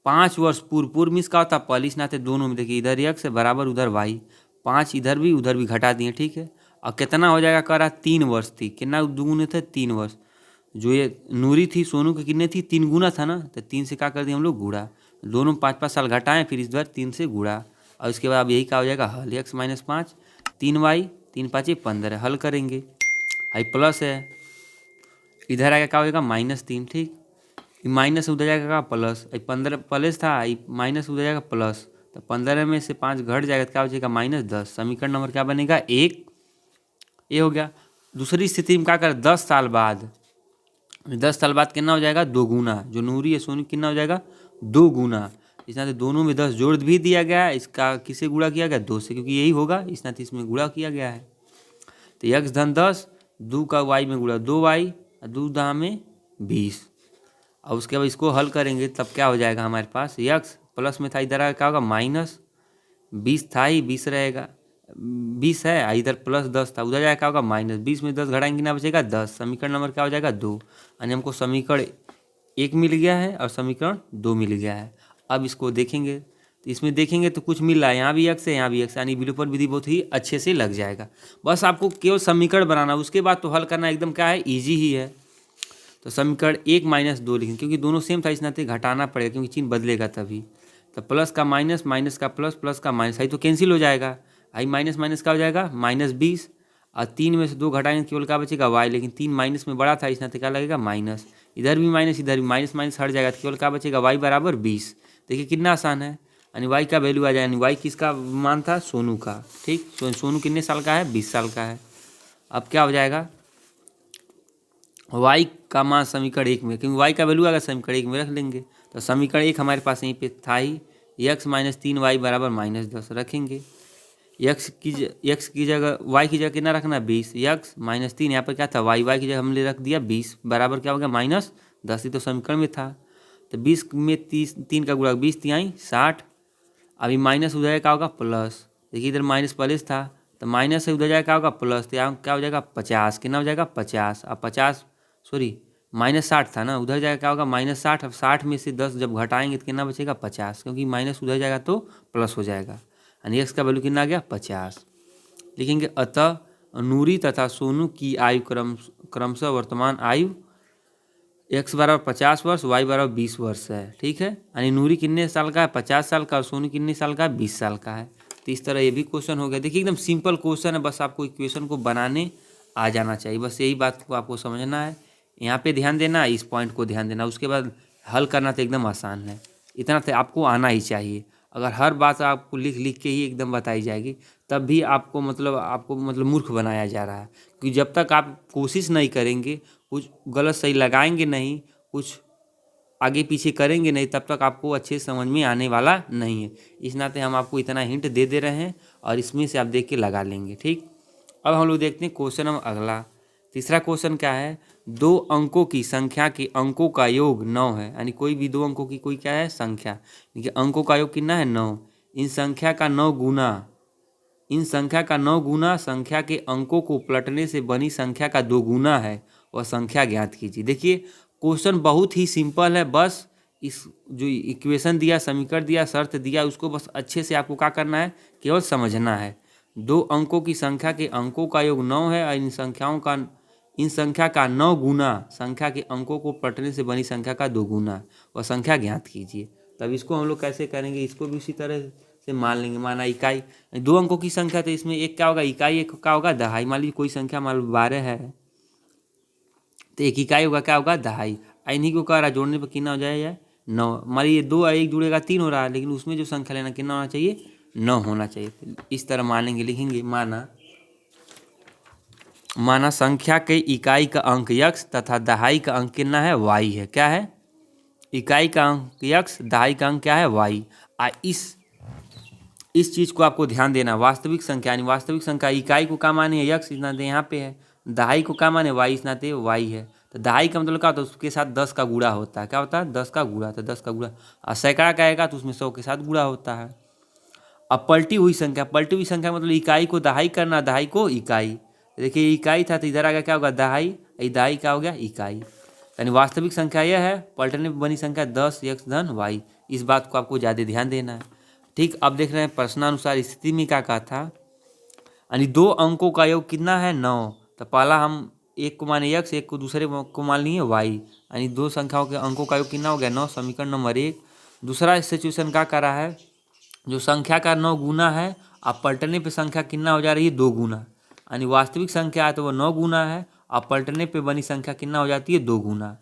5 वर्ष पूर्व, पूर्व मीन्स का होता पहले, इस नाते दोनों में देखिए इधर x है बराबर उधर y। 5 इधर भी उधर भी घटा दिए, ठीक है। और कितना हो जाएगा कह रहा 3 वर्ष थी, कितना दुगुने थे 3 वर्ष। जो ये नूरी थी सोनू की कितने थी 3 गुना था ना, तो 3 से क्या कर दिए हम लोग गुड़ा, दोनों 5-5 साल घटाएं फिर इस बार 3 से गुड़ा। और उसके बाद अब यही क्या हो जाएगा हल, x माइनस 5 3y 3 5 15 हल करेंगे। आई प्लस है, इधर आएगा क्या हो जाएगा -3, ठीक। माइनस उधर जाएगा क्या प्लस, 15 प्लस था, माइनस उधर जाएगा प्लस, तो 15 में से 5 घट जाएगा तो क्या हो जाएगा -10। समीकरण नंबर क्या बनेगा 1, ये हो गया। दूसरी स्थिति में क्या कर 10 साल बाद, 10 साल बाद कितना हो जाएगा 2 गुना, जो नूरी है सोनू कितना हो जाएगा 2 गुना। इस नाते दोनों में 10 जोड़ भी दिया गया है, इसका किससे गुणा किया गया 2 से, क्योंकि यही होगा, इस नाते इसमें गुणा किया गया है। तो x धन 10 2 का y में गुणा 2y 2 दहा में 20। और उसके बाद इसको हल करेंगे तब क्या हो जाएगा हमारे पास x प्लस में था, इधर आगे क्या होगा -20 था ही 20 रहेगा, 20 है, इधर +10 था, उधर जाएगा क्या होगा -20 में 10 घटाएंगे ना बचेगा 10। समीकरण नंबर क्या हो जाएगा 2, यानी हमको समीकरण 1 मिल गया है और समीकरण 2 मिल गया है। अब इसको देखेंगे तो इसमें देखेंगे तो कुछ मिल रहा है, यहाँ भी x है यहाँ भी x, यानी विलोपन विधि बहुत ही अच्छे से लग जाएगा। बस आपको केवल समीकरण बनाना, उसके बाद तो हल करना एकदम क्या है ईजी ही है। तो समीकरण 1 माइनस 2 लिखेंगे, क्योंकि दोनों सेम था इस नाते घटाना पड़ेगा, क्योंकि चिन्ह बदलेगा तभी। तो प्लस का माइनस, माइनस का प्लस, प्लस का माइनस, आई तो कैंसिल हो जाएगा, आई माइनस माइनस का हो जाएगा -20, और 3 में से 2 घटाएंगे केवल क्या बचेगा y, लेकिन 3 माइनस में बड़ा था इस नाते क्या लगेगा माइनस, इधर भी माइनस इधर भी माइनस, माइनस हट जाएगा तो केवल क्या बचेगा y बराबर 20। देखिए कितना आसान है, यानी y का वैल्यू आ जाए, यानी y किसका मान था सोनू का, ठीक। सोनू कितने साल का है 20 साल का है। अब क्या हो जाएगा y का मान समीकरण 1 में, क्योंकि y का वैल्यू अगर समीकरण 1 में रख लेंगे तो समीकरण 1 हमारे पास यहीं पे था ही, x माइनस 3y बराबर -10 रखेंगे। x की जगह y की जगह कितना रखना 20, x माइनस 3 यहाँ पर क्या था y की जगह हमने रख दिया 20 बराबर क्या हो गया -10, ही तो समीकरण में था। तो 20 में 3 का गुणा 20 3 60, अभी माइनस उधर जाएगा क्या होगा प्लस, देखिए इधर माइनस प्लस था तो माइनस से उधर जाएगा क्या होगा प्लस, तो यहाँ क्या हो जाएगा 50, कितना हो जाएगा 50, अब 50 सॉरी -60 था ना, उधर जाएगा क्या होगा -60, अब 60 में से 10 जब घटाएंगे तो कितना बचेगा 50, क्योंकि माइनस उधर जाएगा तो प्लस हो जाएगा, यानी x का वैल्यू कितना आ गया 50। लिखेंगे अतः नूरी तथा सोनू की आयु क्रमशः वर्तमान आयु x बराबर 50 वर्ष y बराबर 20 वर्ष है, ठीक है। यानी नूरी कितने साल का है 50 साल का और सोनू कितने साल का है 20 साल का है। तो इस तरह ये भी क्वेश्चन हो गया। देखिए एकदम सिंपल क्वेश्चन है, बस आपको इक्वेशन को बनाने आ जाना चाहिए, बस यही बात को आपको समझना है, यहाँ पे ध्यान देना, इस पॉइंट को ध्यान देना, उसके बाद हल करना तो एकदम आसान है। इतना तो आपको आना ही चाहिए। अगर हर बात आपको लिख लिख के ही एकदम बताई जाएगी तब भी आपको मतलब मूर्ख बनाया जा रहा है, क्योंकि जब तक आप कोशिश नहीं करेंगे, कुछ गलत सही लगाएंगे नहीं, कुछ आगे पीछे करेंगे नहीं, तब तक आपको अच्छे समझ में आने वाला नहीं है। इस नाते हम आपको इतना हिंट दे रहे हैं और इसमें से आप देख के लगा लेंगे, ठीक। अब हम लोग देखते हैं क्वेश्चन नंबर अगला। तीसरा क्वेश्चन क्या है, 2 अंकों की संख्या के अंकों का योग 9 है, यानी कोई भी 2 अंकों की कोई क्या है संख्या, देखिए अंकों का योग कितना है 9, इन संख्या का 9 गुना संख्या के अंकों को पलटने से बनी संख्या का 2 गुना है, वह संख्या ज्ञात कीजिए। देखिए क्वेश्चन बहुत ही सिंपल है, बस इस जो इक्वेशन दिया, समीकरण दिया, शर्त दिया, उसको बस अच्छे से आपको क्या करना है केवल समझना है। 2 अंकों की संख्या के अंकों का योग 9 है और इन संख्या का 9 गुना संख्या के अंकों को पलटने से बनी संख्या का 2 गुना, वह संख्या ज्ञात कीजिए। तब इसको हम लोग कैसे करेंगे, इसको भी उसी तरह से मान लेंगे। माना इकाई 2 अंकों की संख्या, तो इसमें एक क्या होगा इकाई, एक क्या होगा दहाई। मान लीजिए कोई संख्या मान लो 12 है तो एक इकाई होगा क्या होगा दहाई। इन्हीं को कह रहा जोड़ने पर कितना हो जाएगा 9। मान लीजिए 2 और 1 जुड़ेगा 3 हो रहा है, लेकिन उसमें जो संख्या लेना कितना होना चाहिए 9 होना चाहिए। इस तरह मानेंगे, लिखेंगे माना संख्या के इकाई का अंक x तथा दहाई का अंक कितना है y है। क्या है इकाई का अंक x, दहाई का अंक क्या है y। इस चीज़ को आपको ध्यान देना, वास्तविक संख्या यानी वास्तविक संख्या इकाई को क्या माने x, इस नाते यहाँ पे है, दहाई को क्या माने y, इस नाते y है। तो दहाई का मतलब क्या होता है उसके साथ 10 का गुणा होता है, क्या होता है 10 का गुणा, तो 10 का गुणा। और सैकड़ा का आएगा तो उसमें 100 के साथ गुणा होता है। अब पलटी हुई संख्या मतलब इकाई को दहाई करना, दहाई को इकाई। देखिए इकाई था तो इधर आ गया क्या होगा दहाई, दहाई क्या हो गया इकाई। यानी वास्तविक संख्या यह है, पलटने पर बनी संख्या 10 x धन y। इस बात को आपको ज़्यादा ध्यान देना है, ठीक। अब देख रहे हैं प्रश्नानुसार स्थिति में क्या कहा था, यानी दो अंकों का योग कितना है 9। तो पहला हम एक को माने x, एक को दूसरे को मान लिए y, यानी दो संख्याओं के अंकों का योग कितना हो गया 9, समीकरण नंबर 1। दूसरा सिचुएशन क्या कर रहा है, जो संख्या का 9 गुना है, अब पलटने पे संख्या कितना हो जा रही है 2 गुना, यानी वास्तविक संख्या है तो वो 9 गुना है, अब पलटने पे बनी संख्या कितना हो जाती है 2 गुना।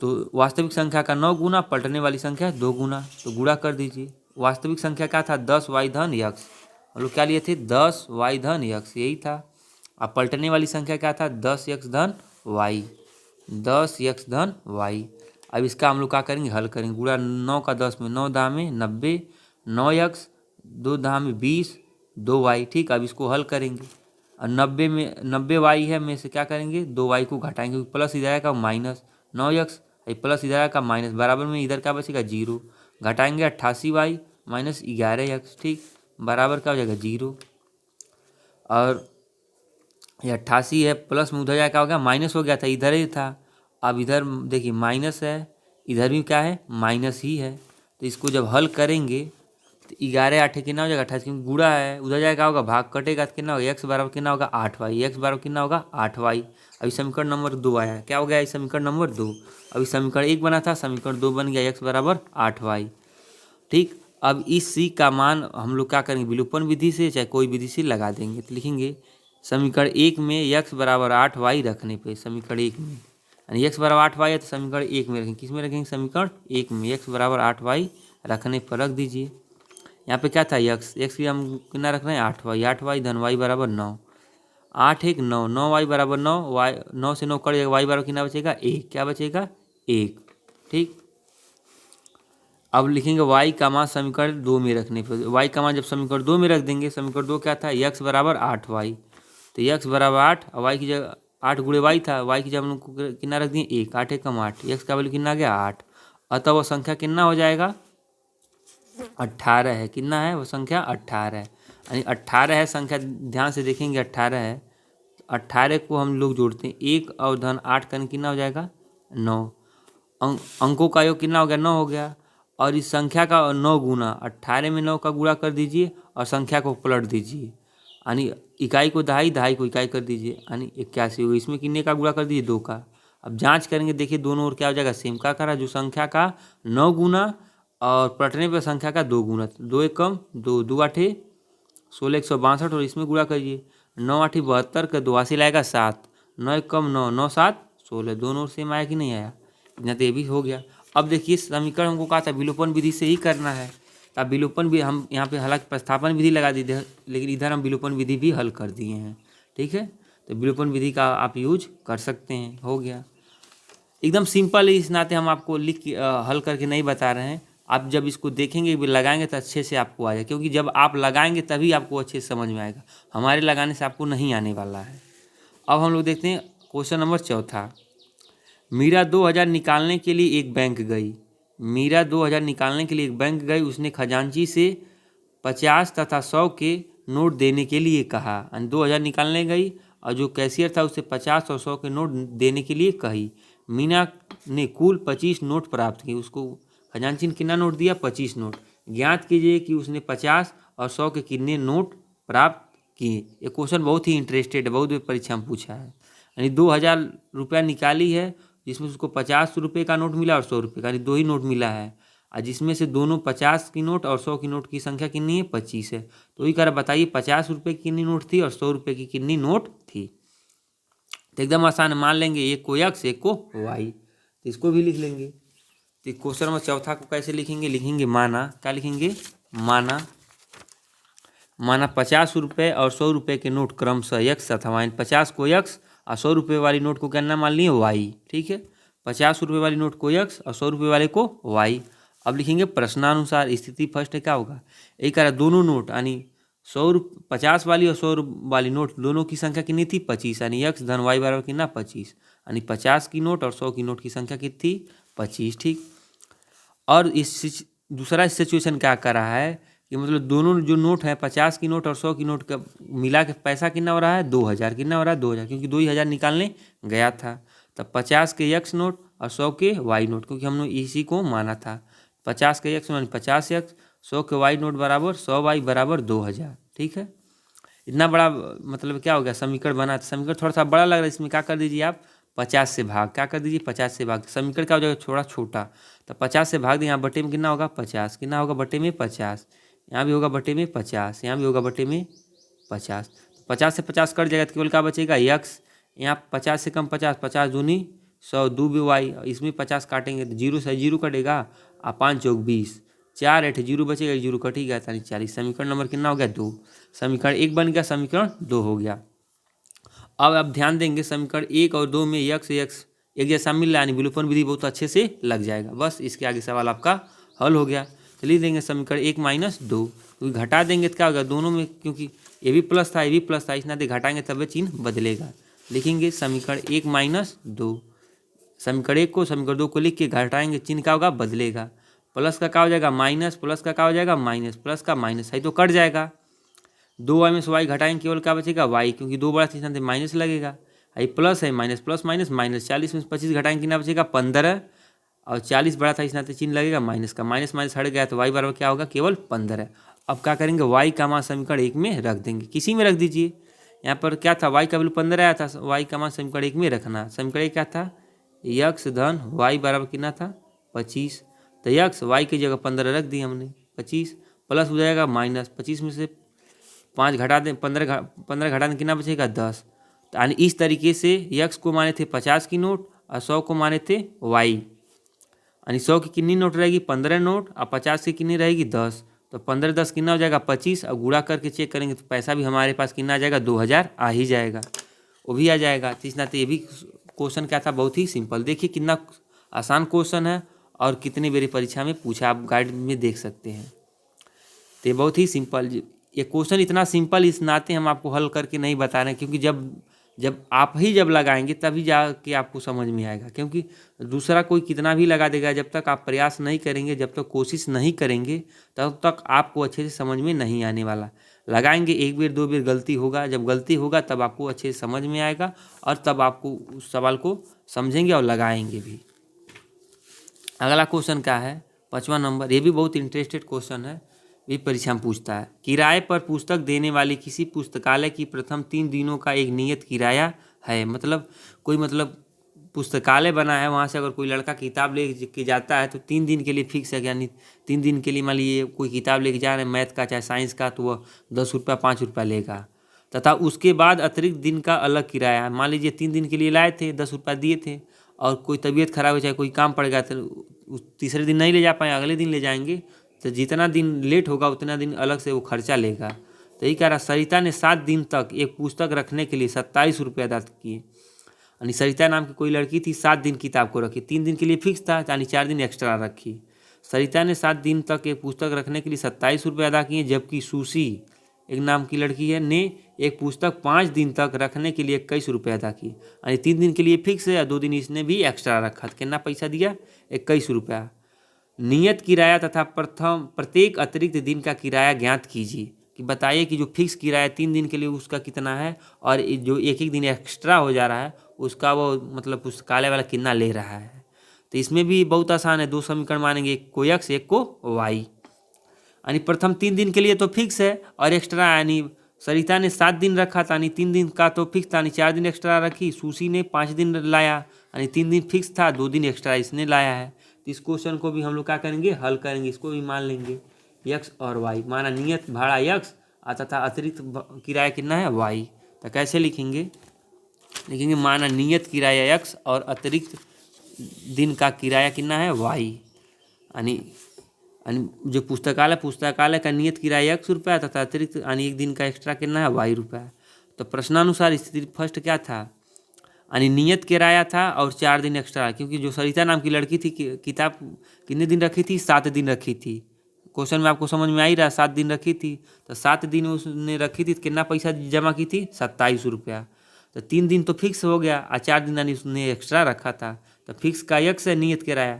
तो वास्तविक संख्या का 9 गुना, पलटने वाली संख्या 2 गुना, तो गुणा कर दीजिए। वास्तविक संख्या क्या था 10y धन x, हम लोग क्या लिए थे 10y धन x, यही था। अब पलटने वाली संख्या क्या था 10x धन y, 10x धन y। अब इसका हम लोग क्या करेंगे, हल करेंगे। गुणा 9 का 10 में 9 दाम में 90, 9x 2 दाम में 20, 2y। ठीक, अब इसको हल करेंगे और 90 में 90y है में से क्या करेंगे 2y को घटाएंगे, प्लस इधर आएगा माइनस 9x, प्लस इधर आएगा माइनस, बराबर में इधर क्या बचेगा 0, घटाएंगे 88y माइनस 11x। ठीक, बराबर क्या हो जाएगा 0, और ये 88 है, प्लस में उधर जाए क्या हो गया माइनस हो गया था, इधर ही था। अब इधर देखिए माइनस है, इधर भी क्या है माइनस ही है, तो इसको जब हल करेंगे तो 11 8 कितना हो जाएगा 28, क्योंकि गुणा है, उधर जाए क्या होगा भाग कटेगा तो कितना होगा x बराबर कितना होगा 8y, x बराबर कितना होगा 8y। अभी समीकरण नंबर 2 आया, क्या हो गया इस समीकरण नंबर 2। अभी समीकरण 1 बना था, समीकरण 2 बन गया x बराबर 8y। ठीक, अब इस c का मान हम लोग क्या करेंगे, विलोपन विधि से चाहे कोई विधि से लगा देंगे। तो लिखेंगे समीकरण 1 में x बराबर 8y रखने पे, समीकरण 1 में यानी x बराबर 8y है तो समीकरण 1 में रखेंगे, किस में रखेंगे समीकरण 1 में, x बराबर 8y रखने पर रख दीजिए। यहाँ पे क्या था x की हम कितना रख रहे हैं 8y, 8y धन y बराबर 9, 8 1 9, 9y बराबर 9, y 9 से 9 कट जाएगा, y बराबर कितना बचेगा 1, क्या बचेगा 1। ठीक, अब लिखेंगे y का मान समीकरण 2 में रखने पर, y का मान जब समीकरण 2 में रख देंगे, समीकरण 2 क्या था x बराबर 8y, तो x बराबर 8 और y की जगह 8 गुणे y था, y की जगह हम लोग को कितना रख दिए 1, 8 1 8, x का वैल्यू कितना आ गया 8, अतः वो संख्या कितना हो जाएगा 18 है। कितना है वो संख्या 18 है, यानी 18 है संख्या, ध्यान से देखेंगे 18 है, 18 को हम लोग जोड़ते हैं 1 और धन 8 करने कितना हो जाएगा 9, अंकों का योग कितना हो गया 9 हो गया, और इस संख्या का 9 गुना, 18 में 9 का गुणा कर दीजिए और संख्या को पलट दीजिए, यानी इकाई को दहाई, दहाई को इकाई कर दीजिए, यानी 81 होगा। इसमें कितने का गुणा कर दीजिए 2 का। अब जांच करेंगे, देखिए दोनों ओर क्या हो जाएगा सेम, क्या करा जो संख्या का 9 गुना और पलटने पर संख्या का 2 गुना, 2 1 कम 2, 2 8 16 162, और इसमें गुणा करिए 9 8 72 का 82 लाएगा 7, 9 1 कम 9, 9 7 16, दोनों ओर सेम आया कि नहीं आया, इतना तो ये भी हो गया। अब देखिए समीकरण हमको कहा था विलोपन विधि से ही करना है, अब विलोपन भी हम यहाँ पे हालांकि प्रतिस्थापन विधि लगा दी थी, लेकिन इधर हम विलोपन विधि भी हल कर दिए हैं। ठीक है, तो विलोपन विधि का आप यूज कर सकते हैं, हो गया एकदम सिंपल है। इस नाते हम आपको हल करके नहीं बता रहे हैं, आप जब इसको देखेंगे भी लगाएंगे तो अच्छे से आपको आ जाए, क्योंकि जब आप लगाएंगे तभी आपको अच्छे से समझ में आएगा, हमारे लगाने से आपको नहीं आने वाला है। अब हम लोग देखते हैं क्वेश्चन नंबर 4। मीरा 2000 निकालने के लिए एक बैंक गई, मीरा 2000 निकालने के लिए एक बैंक गई, उसने खजांची से 50 तथा 100 के नोट देने के लिए कहा, 2000 निकालने गई और जो कैशियर था उससे 50 और 100 के नोट देने के लिए कही। मीना ने कुल 25 नोट प्राप्त किए, उसको खजांची ने कितना नोट दिया 25 नोट, ज्ञात कीजिए कि उसने 50 और 100 के कितने नोट प्राप्त किए। ये क्वेश्चन बहुत ही इंटरेस्टेड है, बहुत भी परीक्षा में पूछा है। यानी 2000 रुपया निकाली है, जिसमें उसको 50 रुपये का नोट मिला और 100 रुपये का, यानी 2 ही नोट मिला है, और जिसमें से दोनों 50 की नोट और 100 की नोट की संख्या कितनी है 25 है। तो वही कह बताइए 50 रुपये की कितनी नोट थी और 100 रुपये की कितनी नोट थी। तो एकदम आसान, मान लेंगे एक को x एक को y, तो इसको भी लिख लेंगे। तो क्वेश्चन नंबर 4 को कैसे लिखेंगे, लिखेंगे माना, क्या लिखेंगे माना 50 रुपये और 100 रुपये के नोट क्रमशः x तथा 50 को x और 100 रुपये वाली नोट को क्या मान लिए y। ठीक है, 50 रुपये वाली नोट को x और 100 रुपये वाले को y। अब लिखेंगे प्रश्नानुसार स्थिति फर्स्ट है, क्या होगा एक कह रहा दोनों नोट यानी 50 वाली और 100 वाली नोट दोनों की संख्या कितनी थी 25, यानी x धन y बराबर कितना 25, यानी 50 की नोट और 100 की नोट की संख्या कितनी 25। ठीक, और इस दूसरा सिचुएशन क्या कर रहा है कि मतलब दोनों जो नोट है 50 की नोट और 100 की नोट का मिला के पैसा कितना हो रहा है 2000, कितना हो रहा है 2000, क्योंकि 2000 निकालने गया था। तब 50 के x नोट और 100 के y नोट, क्योंकि हमने इसी को माना था 50 के x मान 50x, 100 के y नोट बराबर 100y बराबर 2000। ठीक है, इतना बड़ा मतलब क्या हो गया समीकरण बना। तो समीकरण थोड़ा सा बड़ा लग रहा है, इसमें क्या कर दीजिए आप 50 से भाग, क्या कर दीजिए 50 से भाग। समीकरण क्या हो जाएगा थोड़ा छोटा, तो 50 से भाग दें। यहाँ बटे में कितना होगा 50, कितना होगा बटे में 50, यहाँ भी होगा बटे में 50, यहाँ भी होगा बटे में 50। 50 से 50 कट जाएगा तो केवल क्या बचेगा यक्स। यहाँ 50 से कम 50, 50 दूनी 100, दो भी वाई, इसमें 50 काटेंगे तो जीरो से जीरो कटेगा, और 5 चौक 20, 4 8 जीरो बचेगा, जीरो कटेगा, यानी 40। समीकरण नंबर कितना हो गया 2। समीकरण 1 बन गया, समीकरण 2 हो गया। अब आप ध्यान देंगे समीकरण 1 और 2 में यक्स यक्स एक जैसा मिल रहा है, यानी विलोपन विधि बहुत अच्छे से लग जाएगा। बस इसके आगे सवाल आपका हल हो गया। चलिए देंगे समीकरण 1 - 2, क्योंकि घटा देंगे तो क्या होगा दोनों में, क्योंकि ये भी प्लस था ये भी प्लस था, इस नाते घटाएंगे तब चिन्ह बदलेगा। लिखेंगे समीकरण 1 - 2, समीकरण 1 को समीकरण 2 को लिख के घटाएंगे, चिन्ह क्या होगा बदलेगा। प्लस का क्या हो जाएगा माइनस, प्लस का क्या हो जाएगा माइनस, प्लस का माइनस है तो कट जाएगा। 2y में से y घटाएंगे केवल क्या बचेगा y, क्योंकि 2 बड़ा चीज माइनस लगेगा। ये प्लस है माइनस, प्लस माइनस माइनस, 40 में से 25 घटाएंगे कितना बचेगा 15, और 40 बड़ा था इस नाते चिन्ह लगेगा माइनस का, माइनस माइनस हट गया तो y बराबर क्या होगा केवल 15। अब क्या करेंगे y का मान समीकरण 1 में रख देंगे, किसी में रख दीजिए। यहाँ पर क्या था y का वैल्यू 15 आया था, y का मान समीकरण 1 में रखना। समीकरण 1 क्या था यक्स धन y बराबर कितना था 25, तो यक्स y की जगह 15 रख दी हमने 25, प्लस हो जाएगा माइनस, 25 में से 5 घटा दें 15 घटा दें कितना बचेगा 10। तो यानी इस तरीके से यक्स को माने थे 50 की नोट और 100 को माने थे वाई, यानी 100 की कितनी नोट रहेगी 15 नोट, और 50 की कितनी रहेगी 10। तो 15 10 कितना हो जाएगा 25, और गुणा करके चेक करेंगे तो पैसा भी हमारे पास कितना आ जाएगा 2000 आ ही जाएगा, वो भी आ जाएगा। तो इस नाते ये भी क्वेश्चन क्या था बहुत ही सिंपल। देखिए कितना आसान क्वेश्चन है और कितनी बारी परीक्षा में पूछा, आप गाइड में देख सकते हैं। तो ये बहुत ही सिंपल, ये क्वेश्चन इतना सिंपल इस नाते हम आपको हल करके नहीं बता रहे हैं, क्योंकि जब आप ही जब लगाएंगे तभी जाके आपको समझ में आएगा, क्योंकि दूसरा कोई कितना भी लगा देगा, जब तक आप प्रयास नहीं करेंगे, जब तक कोशिश नहीं करेंगे तब तक आपको अच्छे से समझ में नहीं आने वाला। लगाएंगे एक बार दो बार गलती होगा, जब गलती होगा तब आपको अच्छे से समझ में आएगा, और तब आपको उस सवाल को समझेंगे और लगाएंगे भी। अगला क्वेश्चन क्या है 5वां नंबर, ये भी बहुत इंटरेस्टेड क्वेश्चन है, भी परीक्षा में पूछता है। किराए पर पुस्तक देने वाली किसी पुस्तकालय की प्रथम 3 दिनों का एक नियत किराया है। मतलब कोई पुस्तकालय बना है, वहाँ से अगर कोई लड़का किताब ले के जाता है तो 3 दिन के लिए फिक्स है, यानी 3 दिन के लिए मान लीजिए कोई किताब लेके जा रहे हैं मैथ का चाहे साइंस का, तो वह 10 रुपया 5 रुपया लेगा, तथा उसके बाद अतिरिक्त दिन का अलग किराया है। मान लीजिए 3 दिन के लिए लाए थे 10 रुपया दिए थे, और कोई तबीयत खराब हो जाए कोई काम पड़ गया तो तीसरे दिन नहीं ले जा पाए, अगले दिन ले जाएंगे, तो जितना दिन लेट होगा उतना दिन अलग से वो खर्चा लेगा। तो यही कह रहा सरिता ने 7 दिन तक एक पुस्तक रखने के लिए 27 रुपये अदा किए। यानी सरिता नाम की कोई लड़की थी, 7 दिन किताब को रखी, 3 दिन के लिए फिक्स था, यानी 4 दिन एक्स्ट्रा रखी। सरिता ने 7 दिन तक एक पुस्तक रखने के लिए 27 रुपये अदा किए, जबकि सुशी एक नाम की लड़की है ने एक पुस्तक 5 दिन तक रखने के लिए 21 रुपये अदा किए। यानी 3 दिन के लिए फिक्स है, 2 दिन इसने भी एक्स्ट्रा रखा, कितना पैसा दिया 21 रुपया। नियत किराया तथा प्रत्येक अतिरिक्त दिन का किराया ज्ञात कीजिए, कि बताइए कि जो फिक्स किराया 3 दिन के लिए उसका कितना है, और जो एक एक दिन एक्स्ट्रा हो जा रहा है उसका वो पुस्तकालय वाला कितना ले रहा है। तो इसमें भी बहुत आसान है, 2 समीकरण मानेंगे, एक को एक्स एक को वाई। यानी प्रथम 3 दिन के लिए तो फिक्स है और एक्स्ट्रा, यानी सरिता ने 7 दिन रखा था, यानी 3 दिन का तो फिक्स था, यानी 4 दिन एक्स्ट्रा रखी। सुशी ने 5 दिन लाया, यानी 3 दिन फिक्स था, 2 दिन एक्स्ट्रा इसने लाया है। तो इस क्वेश्चन को भी हम लोग क्या करेंगे हल करेंगे, इसको भी मान लेंगे यक्स और वाई, माना नियत भाड़ा यक्स तथा अतिरिक्त किराया कितना है वाई। तो कैसे लिखेंगे लिखेंगे माना नियत किराया यक्स और अतिरिक्त दिन का किराया कितना है वाई, यानी जो पुस्तकालय का नियत किराया 100 रुपया तथा अतिरिक्त यानी एक दिन का एक्स्ट्रा कितना है वाई रुपया। तो प्रश्नानुसार स्थिति फर्स्ट क्या था, यानी नियत किराया था और 4 दिन एक्स्ट्रा, क्योंकि जो सरिता नाम की लड़की थी किताब कितने दिन रखी थी 7 दिन रखी थी। क्वेश्चन में आपको समझ में आ ही रहा 7 दिन रखी थी, तो 7 दिन उसने रखी थी तो कितना पैसा जमा की थी 27 रुपया। तो 3 दिन तो फिक्स हो गया और 4 दिन यानी उसने एक्स्ट्रा रखा था, तो फिक्स का यक्स है नियत किराया,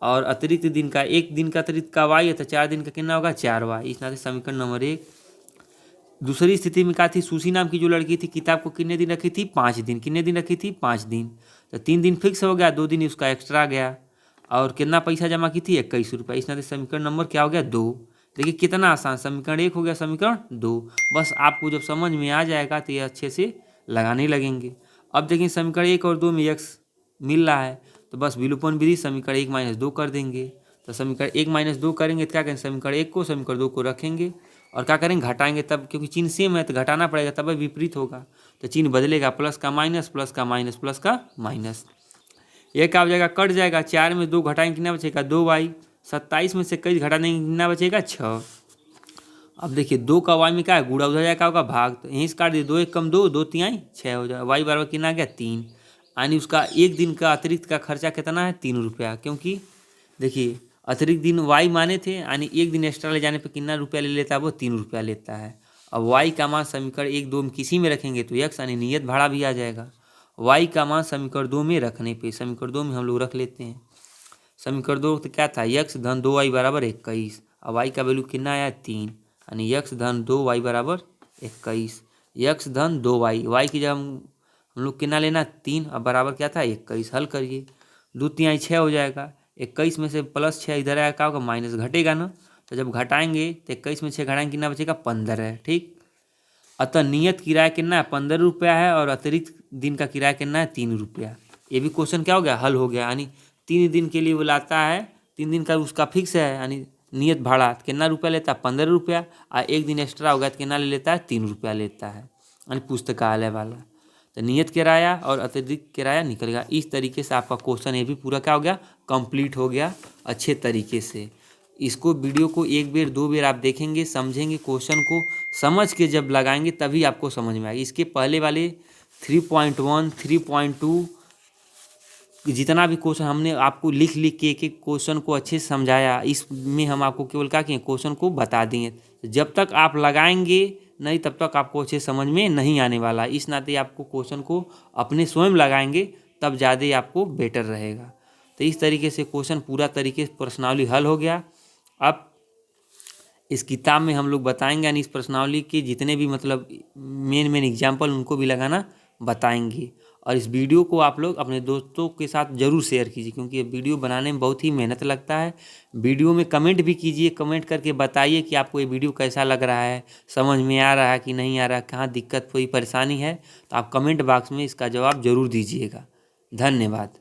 और अतिरिक्त दिन का 1 दिन का अतिरिक्त का वाई है, तो 4 दिन का कितना होगा 4 वाई। इस नाते समीकरण नंबर 1। दूसरी स्थिति में क्या थी, सुशी नाम की जो लड़की थी किताब को कितने दिन रखी थी 5 दिन, कितने दिन रखी थी 5 दिन, तो 3 दिन फिक्स हो गया, 2 दिन उसका एक्स्ट्रा गया, और कितना पैसा जमा की थी 21 रुपये। इस नाते समीकरण नंबर क्या हो गया 2। देखिए कितना आसान, समीकरण 1 हो गया, समीकरण 2। बस आपको जब समझ में आ जाएगा तो ये अच्छे से लगाने लगेंगे। अब देखिए समीकरण 1 और 2 में x मिल रहा है, तो बस विलोपन विधि समीकरण 1 माइनस 2 कर देंगे। तो समीकरण 1 माइनस 2 करेंगे तो क्या करेंगे, समीकरण 1 को समीकरण 2 को रखेंगे और क्या करेंगे, घटाएंगे। तब क्योंकि चिन्ह सेम है तो घटाना पड़ेगा, तब विपरीत होगा, तो चिन्ह बदलेगा, प्लस का माइनस, प्लस का माइनस, प्लस का माइनस। ये क्या हो जाएगा, कट जाएगा। 4 में 2 घटाएंगे कितना बचेगा, 2y। 27 में से 21 घटा देंगे कितना बचेगा, 6। अब देखिए 2 का y में क्या है, गुणा, उधर जाएगा क्या होगा, भाग, तो यहीं से काट दिए, 2 एक कम 2, 2 तिहाई 6 हो जाएगा। y बराबर कितना आ गया, 3। यानी उसका एक दिन का अतिरिक्त का खर्चा कितना है, 3 रुपया। क्योंकि देखिए अतिरिक्त दिन y माने थे, यानी एक दिन एक्स्ट्रा ले जाने पर कितना रुपया ले लेता है, वो 3 रुपया लेता है। अब y का मान समीकरण 1 2 में किसी में रखेंगे तो x यानी नियत भाड़ा भी आ जाएगा। y का मान समीकरण 2 में रखने पे, समीकरण 2 में हम लोग रख लेते हैं। समीकरण 2 तो क्या था, x धन 2y बराबर 21। अब y का वैल्यू कितना आया, 3, यानी x धन 2y बराबर 21। x धन 2y, y की जब हम लोग कितना लेना, 3, अब बराबर क्या था, 21। हल करिए, 2 तिहाई 6 हो जाएगा। 21 में से प्लस 6 इधर आया क्या होगा, माइनस, घटेगा ना, तो जब घटाएंगे तो 21 में 6 घटाएंगे कितना बचेगा, 15। ठीक, अतः नियत किराया कितना है, 15 रुपया है, और अतिरिक्त दिन का किराया कितना है, 3 रुपया। ये भी क्वेश्चन क्या हो गया, हल हो गया। यानी 3 दिन के लिए वो लाता है, 3 दिन का उसका फिक्स है, यानी नियत भाड़ा कितना रुपया लेता है, 15 रुपया, और एक दिन एक्स्ट्रा हो गया तो कितना ले लेता है, 3 रुपया लेता है, यानी पुस्तकालय वाला। तो नियत किराया और अतिरिक्त किराया निकलेगा। इस तरीके से आपका क्वेश्चन ये भी पूरा क्या हो गया, कंप्लीट हो गया अच्छे तरीके से। इसको वीडियो को 1 बार 2 बार आप देखेंगे, समझेंगे, क्वेश्चन को समझ के जब लगाएंगे तभी आपको समझ में आएगा। इसके पहले वाले 3.1 3.2 जितना भी क्वेश्चन हमने आपको लिख लिख के एक एक क्वेश्चन को अच्छे से समझाया, इसमें हम आपको केवल क्या किए, क्वेश्चन को बता दिए। जब तक आप लगाएंगे नहीं तब तक आपको अच्छे समझ में नहीं आने वाला। इस नाते आपको क्वेश्चन को अपने स्वयं लगाएंगे तब ज़्यादा आपको बेटर रहेगा। तो इस तरीके से क्वेश्चन पूरा तरीके से प्रश्नावली हल हो गया। अब इस किताब में हम लोग बताएंगे, यानी इस प्रश्नावली के जितने भी मतलब मेन एग्जाम्पल उनको भी लगाना बताएंगे। और इस वीडियो को आप लोग अपने दोस्तों के साथ ज़रूर शेयर कीजिए, क्योंकि ये वीडियो बनाने में बहुत ही मेहनत लगता है। वीडियो में कमेंट भी कीजिए, कमेंट करके बताइए कि आपको ये वीडियो कैसा लग रहा है, समझ में आ रहा है कि नहीं आ रहा है, कहाँ दिक्कत कोई परेशानी है, तो आप कमेंट बॉक्स में इसका जवाब ज़रूर दीजिएगा। धन्यवाद।